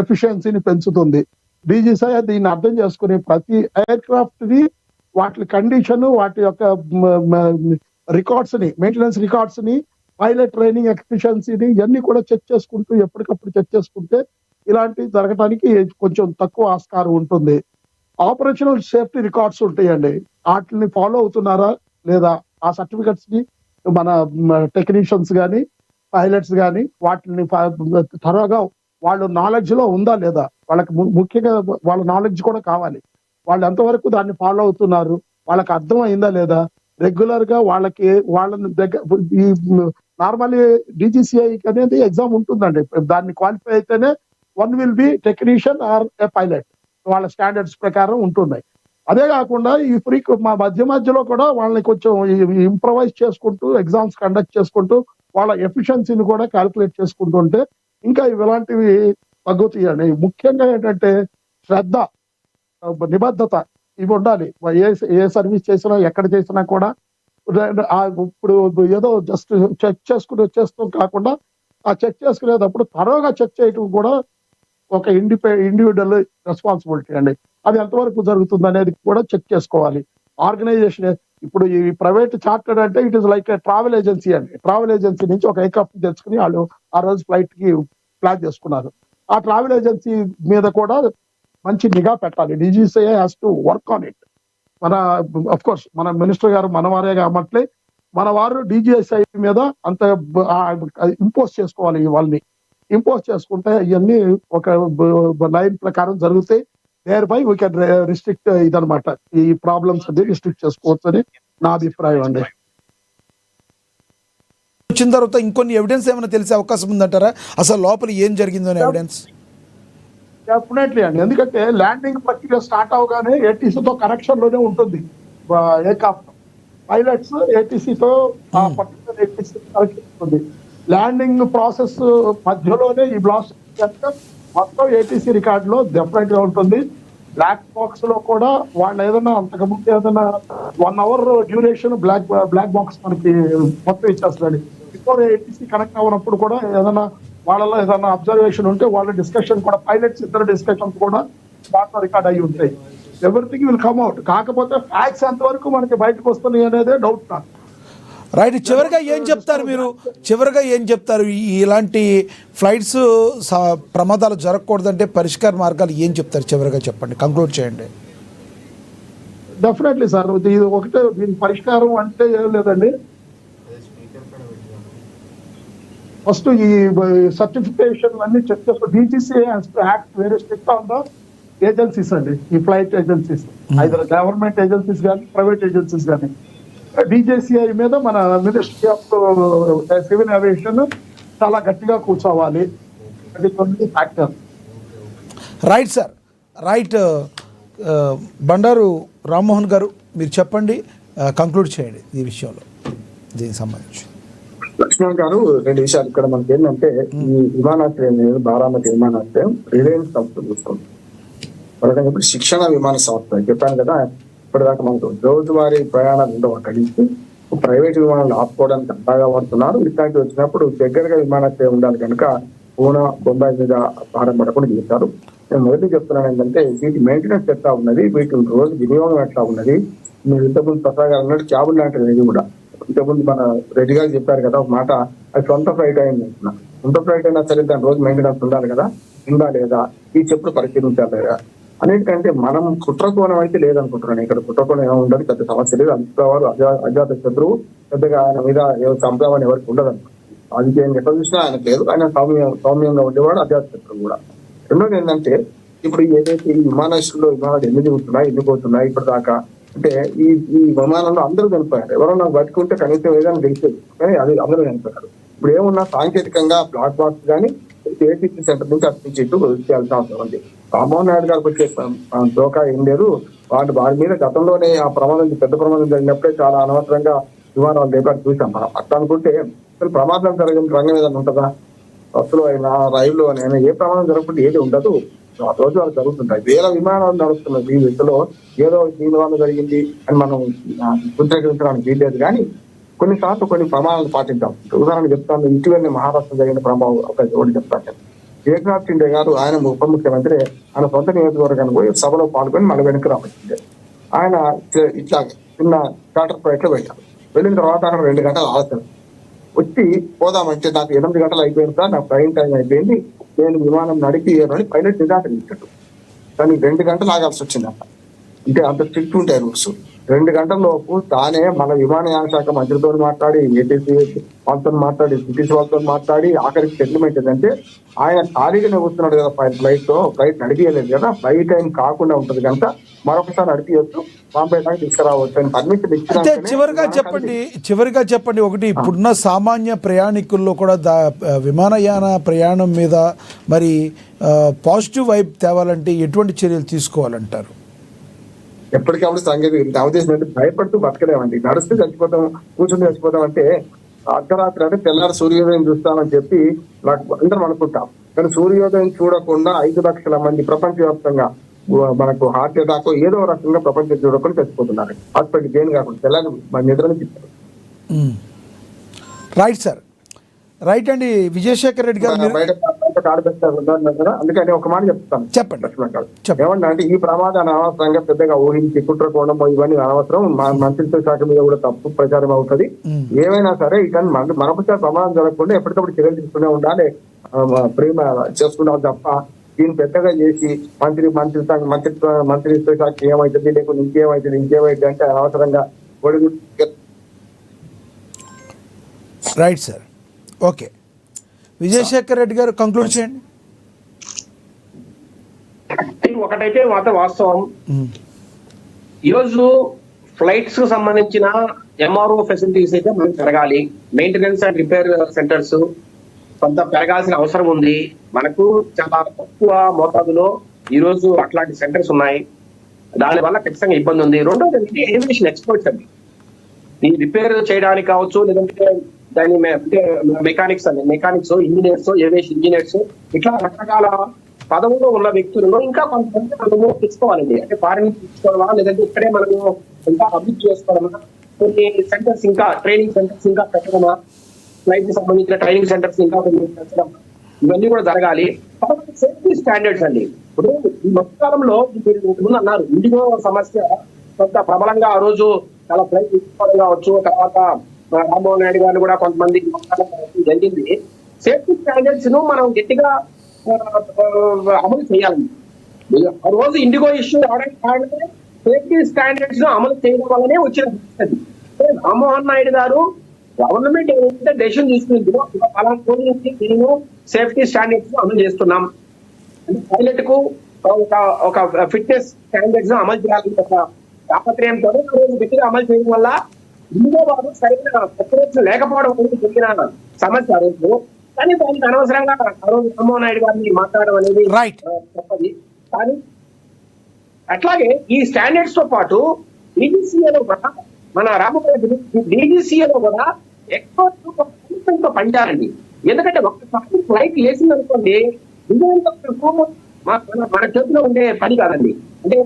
[SPEAKER 2] ఎఫిషియన్సీని పెంచుతుంది. DGCA దీన్ని అర్థం చేసుకుని ప్రతి ఎయిర్క్రాఫ్ట్ ని వాటి కండిషన్, వాటి యొక్క రికార్డ్స్ ని, మెయింటెనెన్స్ రికార్డ్స్ ని, పైలట్ ట్రైనింగ్ ఎఫిషియన్సీని ఇవన్నీ కూడా చెక్ చేసుకుంటూ ఎప్పటికప్పుడు చెక్ చేసుకుంటే ఇలాంటివి జరగడానికి కొంచెం తక్కువ ఆస్కారం ఉంటుంది. ఆపరేషనల్ సేఫ్టీ రికార్డ్స్ ఉంటాయండి. వాటిని ఫాలో అవుతున్నారా లేదా, ఆ సర్టిఫికెట్స్ ని మన టెక్నీషియన్స్ కానీ పైలట్స్ కానీ వాటిని త్వరగా వాళ్ళు నాలెడ్జ్ లో ఉందా లేదా, వాళ్ళకి ముఖ్యంగా వాళ్ళ నాలెడ్జ్ కూడా కావాలి. వాళ్ళు ఎంతవరకు దాన్ని ఫాలో అవుతున్నారు, వాళ్ళకి అర్థం అయిందా లేదా, రెగ్యులర్ గా వాళ్ళకి వాళ్ళని దగ్గర ఈ నార్మల్లీ DGCA అనేది ఎగ్జామ్ ఉంటుందండి. దాన్ని క్వాలిఫై అయితేనే one will be technician are A pilot, వాళ్ళ స్టాండర్డ్స్ ప్రకారం ఉంటున్నాయి. అదే కాకుండా ఈ మా మధ్యలో కూడా వాళ్ళని కొంచెం ఇంప్రవైజ్ చేసుకుంటూ ఎగ్జామ్స్ కండక్ట్ చేసుకుంటూ వాళ్ళ ఎఫిషియన్సీని కూడా క్యాల్కులేట్ చేసుకుంటుంటే ఇంకా ఇలాంటివి తగ్గుతాయండి. ముఖ్యంగా ఏంటంటే శ్రద్ధ, నిబద్ధత ఇవి ఉండాలి. ఏ సర్వీస్ చేసినా ఎక్కడ చేసినా కూడా ఇప్పుడు ఏదో జస్ట్ చెక్ చేసుకుని వచ్చేస్తాం కాకుండా ఆ చెక్ చేసుకునేటప్పుడు త్వరగా చెక్ చేయడం కూడా ఒక ఇండివిజువల్ రెస్పాన్సిబిలిటీ అండి. అది ఎంతవరకు జరుగుతుంది అనేది కూడా చెక్ చేసుకోవాలి. ఆర్గనైజేషన్ ఇప్పుడు ఈ ప్రైవేట్ చార్టర్డ్ అంటే it is like travel agency అండి. ట్రావెల్ ఏజెన్సీ నుంచి ఒక ఎయిర్క్రాఫ్ట్ తెచ్చుకుని వాళ్ళు ఆ రోజు ఫ్లైట్ కి ప్లాన్ చేసుకున్నారు. ఆ ట్రావెల్ ఏజెన్సీ మీద కూడా మంచి నిఘా పెట్టాలి. DGCA has to work on it. మన అఫ్ కోర్స్ మన మినిస్టర్ గారు మనవారే కాబట్టి మన వారు DGCA మీద అంత ఇంపోజ్ చేసుకోవాలి. వాళ్ళని ఇంపోజ్ చేసుకుంటే ఇవన్నీ ఒక లైన్ ప్రకారం జరుగుతాయి. Thereby we can restrict ఇదనమాట, ఈ ప్రాబ్లమ్స్ అది రిస్ట్రిక్ట్ చేసుకోవచ్చు అని నా అభిప్రాయం అండి.
[SPEAKER 1] వచ్చిన తర్వాత ఇంకొన్ని ఎవిడెన్స్ ఏమైనా తెలిసే అవకాశం ఉందంటారా, అసలు లోపల ఏం జరిగిందో అనే ఎవిడెన్స్?
[SPEAKER 2] డెఫినెట్లీ అండి. ఎందుకంటే ల్యాండింగ్ ప్రక్రియ స్టార్ట్ అవగానే ATCతో కనెక్షన్ లోనే ఉంటుంది ఎయిర్క్రాఫ్ట్. పైలట్స్ ATCతో ఆ పర్టికులర్ ATC కనెక్షన్ ఉంటుంది. ల్యాండింగ్ ప్రాసెస్ మధ్యలోనే ఈ బ్లాస్ట్ కనుక మొత్తం ATC రికార్డ్ లో డెఫినెట్ గా ఉంటుంది. బ్లాక్ బాక్స్ లో కూడా వాళ్ళు ఏదైనా అంతకుముందు ఏదైనా 1 hour డ్యూరేషన్ బ్లాక్ బాక్స్ మనకి మొత్తం ఇచ్చేస్తుంది. బిఫోర్ ATC కనెక్ట్ అవ్వనప్పుడు కూడా ఏదైనా వాళ్ళలో ఏదైనా అబ్జర్వేషన్ ఉంటే వాళ్ళ డిస్కషన్ కూడా, పైలట్స్ ఇద్దరు డిస్కషన్స్ కూడా దాంట్లో రికార్డ్ అయ్యి ఉంటాయి. Everything will come out. కాకపోతే ఫ్యాక్ట్స్ ఎంతవరకు మనకి బయటకు వస్తున్నాయి అనేదే డౌట్ నాకు.
[SPEAKER 1] రైట్. చివరిగా ఏం చెప్తారు మీరు? చివరిగా ఏం చెప్తారు? ఇలాంటి ఫ్లైట్స్ ప్రమాదాలు జరగకూడదంటే పరిష్కార మార్గాలు ఏం చెప్తారు? చివరిగా చెప్పండి, కంక్లూడ్ చేయండి.
[SPEAKER 2] డెఫినెట్లీ సార్, ఇది ఒకటే దీని పరిష్కారం అంటే ఏం లేదండి. ఫస్ట్ ఈ సర్టిఫికేషన్ అన్ని చెక్ చేసుకో. DGCA act very strict on the agencies అండి, ఈ flight agencies, either government agencies కానీ ప్రైవేట్ ఏజెన్సీస్ కానీ. DGCA మీద మన మినిస్ట్రీ ఆఫ్ సివిల్ ఏవియేషన్ చాలా గట్టిగా కూర్చోవాలి. అది కొన్ని factor.
[SPEAKER 1] Right sir, right. Bandaru Rammohan గారు మీరు చెప్పండి, కంక్లూడ్ చేయండి ఈ విషయంలో, దీనికి సంబంధించి.
[SPEAKER 3] లక్ష్మణ్ గారు, 2 విషయాలు ఇక్కడ మనకి ఏంటంటే, ఈ విమానాశ్రయం అనేది బారామతి విమానాశ్రయం రిలయన్స్ సంస్థ చూస్తుంది. ఇప్పుడు శిక్షణ విమాన సంస్థ చెప్పాను కదా, ఇప్పటిదాకా మనకు రోజువారీ ప్రయాణాలు ఉండవు. అక్కడి నుంచి ప్రైవేట్ విమానాలు ఆపుకోవడానికి అంతగా పడుతున్నారు. ఇట్లాంటివి వచ్చినప్పుడు దగ్గరగా విమానాశ్రయం ఉండాలి కనుక పూనా, బొంబాయి మీద భారం పడకుండా చేశారు. నేను మొదటి చెప్తున్నాను ఏంటంటే, వీటి మెయింటెనెన్స్ ఎట్లా ఉన్నది, వీటి రోజు వినియోగం ఎట్లా ఉన్నది. మీరు ఇంతకుముందు ప్రసాద్ గారు అన్నట్టు క్యాబుల్ లాంటిది ఇది కూడా. ఇంతకుముందు మన రెడ్డి గారు చెప్పారు కదా ఒక మాట, అది సొంత ఫ్లైట్ అయింది అంటున్నా. సొంత ఫ్లైట్ అయినా సరే దాని రోజు మెయింటెనెన్స్ ఉండాలి కదా, ఉందా లేదా, ఈ చెప్పుడు పరిశీలించాలి లేదా. అన్నిటికంటే మనం కుట్రకోణం అయితే లేదనుకుంటున్నాను. ఇక్కడ కుట్రకోణం ఏమో ఉండదు, పెద్ద సమస్య లేదు. అజిత్ అజాత శత్రువు పెద్దగా ఆయన మీద చంపామని ఎవరికి ఉండదు అనుకుంటున్నాను. రాజకీయంగా ఎట్లా చూసినా ఆయనకు లేదు. ఆయన సౌమ్యంగా ఉండేవాడు, అజాత శత్రువు కూడా. రెండోది ఏంటంటే, ఇప్పుడు ఏదైతే ఈ విమానాశ్రయంలో విమానాలు ఎన్ని దిగుతున్నాయి, ఎన్ని పోతున్నాయి ఇప్పటిదాకా అంటే, ఈ విమానంలో అందరూ చనిపోయారు. ఎవరన్నా బతుకుంటే కనీసం ఏదైనా తెలిసేది, కానీ అది అందరూ చనిపోయారు. ఇప్పుడు ఏమున్నా సాంకేతికంగా బ్లాక్ బాక్స్ కానీ ATC సెంటర్ నుంచి అర్పించి చేయాల్సిన అవసరం ఉంది. రామ్మోహన్ నాయుడు గారికి వచ్చే దోకా ఏం లేదు. వారి మీద గతంలోనే ఆ ప్రమాదం, పెద్ద ప్రమాదం జరిగినప్పుడే చాలా అనవసరంగా విమానాలు లేపారు చూసాం మనం. అట్లా అనుకుంటే అసలు ప్రమాదం జరిగిన రంగం ఏదైనా ఉంటుందా? బస్సులో అయినా రైల్లో అయినా ఏ ప్రమాదం జరగకుండా ఏది ఉండదు. ఆ రోజు వాళ్ళు జరుగుతుంటాయి. వేల విమానాలు నడుస్తున్నాయి ఈ దిశలో. ఏదో దీని వల్ల జరిగింది అని మనం సూచీకరించడానికి వీల్లేదు. కానీ కొన్నిసార్లు కొన్ని ప్రమాణాలు పాటించాం. ఉదాహరణ చెప్తాను, ఇటీవలనే మహారాష్ట్ర జరిగిన ప్రమాదం ఒకటి చెప్తాను. ఏకనాథ్ షిండే గారు ఆయన ఉప ముఖ్యమంత్రి ఆయన సొంత నియోజకవర్గానికి పోయి సభలో పాల్గొని మళ్ళీ వెనక్కి రావచ్చింది. ఆయన ఇట్లా చిన్న చార్టర్ ఫ్లైట్ లో వెళ్ళారు. వెళ్ళిన తర్వాత అక్కడ 2 గంటలు ఆలస్యం వచ్చి పోదామంటే నాకు 8 గంటలు అయిపోయింది సార్, నాకు ట్రైన్ టైం అయిపోయింది, నేను విమానం నడిపి అని పైలట్ నిరాకరించాడు. కానీ 2 గంటలు ఆగాల్సి వచ్చింది అక్కడ. అంటే అంత స్ట్రిక్ట్ ఉంటాయి రూల్స్. 2 గంటల లోపు తానే మన విమానయాన శాఖ మంత్రితో మాట్లాడి, ఏటీసీ వాళ్ళతో మాట్లాడి, సిటీసీ వాళ్ళతో మాట్లాడి ఆఖరికి సెటిల్మెంట్ ఏంటంటే ఆయన ఖాళీగానే వస్తున్నాడు కదా ఫ్లైట్ నడిపియలేదు కదా, ఫ్లైట్ టైం కాకుండా ఉంటుంది కనుక మరొకసారి నడిపియొచ్చు, బాంబే దాకా తీసుకురావచ్చు అని పర్మిషన్
[SPEAKER 1] అంటే
[SPEAKER 3] ఇచ్చిన.
[SPEAKER 1] చివరిగా చెప్పండి ఒకటి, ఇప్పుడున్న సామాన్య ప్రయాణికుల్లో కూడా విమానయాన ప్రయాణం మీద మరి పాజిటివ్ వైబ్ తేవాలంటే ఎటువంటి చర్యలు తీసుకోవాలంటారు?
[SPEAKER 3] ఎప్పటికప్పుడు సాంకేతిక అవదేశం అంటే భయపడుతూ బతకలేమండి. నడుస్తూ చచ్చిపోతాం, కూర్చొని చచ్చిపోతాం అంటే అర్ధరాత్రి అంటే తెల్లారి సూర్యోదయం చూస్తామని చెప్పి అందరం అనుకుంటాం. కానీ సూర్యోదయం చూడకుండా 5 లక్షల మంది ప్రపంచవ్యాప్తంగా మనకు హార్ట్ అటాక్ ఏదో రకంగా ప్రపంచం చూడకుండా చచ్చిపోతున్నారు. హాస్పిటల్ దేని కాకుండా తెల్లారి మన నిద్రని చెప్తారు.
[SPEAKER 1] రైట్ సార్, రైట్ అండి. విజయశేఖర్ రెడ్డి గారు
[SPEAKER 3] బయట అందుకని ఒక మాట చెప్తాను.
[SPEAKER 1] చెప్పండి.
[SPEAKER 3] ఏమన్నా అంటే ఈ ప్రమాదాన్ని అనవసరంగా పెద్దగా ఊహించి కుట్రకోవడం ఇవన్నీ అనవసరం. మంత్రిత్వ శాఖ మీద కూడా తప్పు ప్రచారం అవుతుంది. ఏమైనా సరే ఇక మరొకసారి ప్రమాదం జరగకుండా ఎప్పటికప్పుడు చర్యలు తీసుకునే ఉండాలి, ప్రేమ చేసుకున్నాం తప్ప దీన్ని పెద్దగా చేసి మంత్రిత్వ శాఖ ఏమవుతుంది లేకపోతే ఇంకేమైతుంది అంటే అనవసరంగా ఒడుగు.
[SPEAKER 1] Right sir, okay. Vijayasekhar Reddy గారు కంక్లూడ్ చేయండి.
[SPEAKER 5] ఒకటైతే మాత్రం వాస్తవం, ఈరోజు ఫ్లైట్స్ కు సంబంధించిన ఎంఆర్ఓ ఫెసిలిటీస్ అయితే మనకు పెరగాలి. మెయింటెనెన్స్ అండ్ రిపేర్ సెంటర్స్ కొంత పెరగాల్సిన అవసరం ఉంది. మనకు చాలా తక్కువ మోతాదులో ఈ రోజు అట్లాంటి సెంటర్స్ ఉన్నాయి. దాని వల్ల ఖచ్చితంగా ఇబ్బంది ఉంది. రెండోది ఏవియేషన్ ఎక్స్పర్ట్స్ అండి, ఈ రిపేర్ చేయడానికి కావచ్చు, లేదంటే దాని మెకానిక్స్ ఇంజనీర్స్, ఏవియేషన్ ఇంజనీర్స్, ఇట్లా రకరకాల పదవుల్లో ఉన్న వ్యక్తులను ఇంకా కొంతమంది మనము తెచ్చుకోవాలండి. అంటే ఫారెన్ నుంచి తెచ్చుకోవాలా, లేదంటే ఇక్కడే మనము ఇంకా అభివృద్ధి చేసుకోవాలన్నా, కొన్ని సెంటర్స్ ఇంకా ట్రైనింగ్ సెంటర్స్ ఇంకా పెట్టడమా, ఫ్లైట్ కి సంబంధించిన ట్రైనింగ్ సెంటర్స్ ఇంకా పెట్టడం, ఇవన్నీ కూడా జరగాలి. కాబట్టి సేఫ్టీ స్టాండర్డ్స్ అండి. ఇప్పుడు ఈ మధ్యకాలంలో మీరు ముందు అన్నారు ఇండిగో సమస్య కొంత ప్రబలంగా ఆ రోజు చాలా ఫ్లైట్ తీసుకోవడం కావచ్చు, తర్వాత రామ్మోహన్ నాయుడు గారు కూడా కొంతమంది జరిగింది. సేఫ్టీ స్టాండర్డ్స్ ను మనం గట్టిగా అమలు చేయాలండి. ఆ రోజు ఇండిగో ఇష్యూ రావడానికి కారణమే సేఫ్టీ స్టాండర్డ్స్ ను అమలు చేయడం వల్లనే వచ్చిన రామ్మోహన్ నాయుడు గారు గవర్నమెంట్ ఏదైతే డెసిషన్ తీసుకుంటుందో అలాంటి రోజు నుంచి మేము సేఫ్టీ స్టాండర్డ్స్ ను అమలు చేస్తున్నాం. అంటే పైలట్ కు ఒక ఫిట్నెస్ స్టాండర్డ్స్ ను అమలు చేయాలని ఒక తాపత్రయంతో గట్టిగా అమలు చేయడం వల్ల ఇండిగో వారు సరైన ప్రిపరేషన్ లేకపోవడం అనేది జరిగిన సమస్య ఆ రోజు. కానీ దానికి అనవసరంగా ఆ రోజు రామ్మోహన్ నాయుడు గారిని మాట్లాడడం అనేది తప్పది. కానీ అట్లాగే ఈ స్టాండర్డ్స్ తో పాటు డీజీసీఏలో కూడా మన డీజీసీఏలో కూడా ఎక్స్పర్ట్స్ తో పనిచేయాలండి. ఎందుకంటే ఒక్కసారి ఫ్లైట్ లేసింది అనుకోండి, మన చేతిలో ఉండే పని కాదండి. అంటే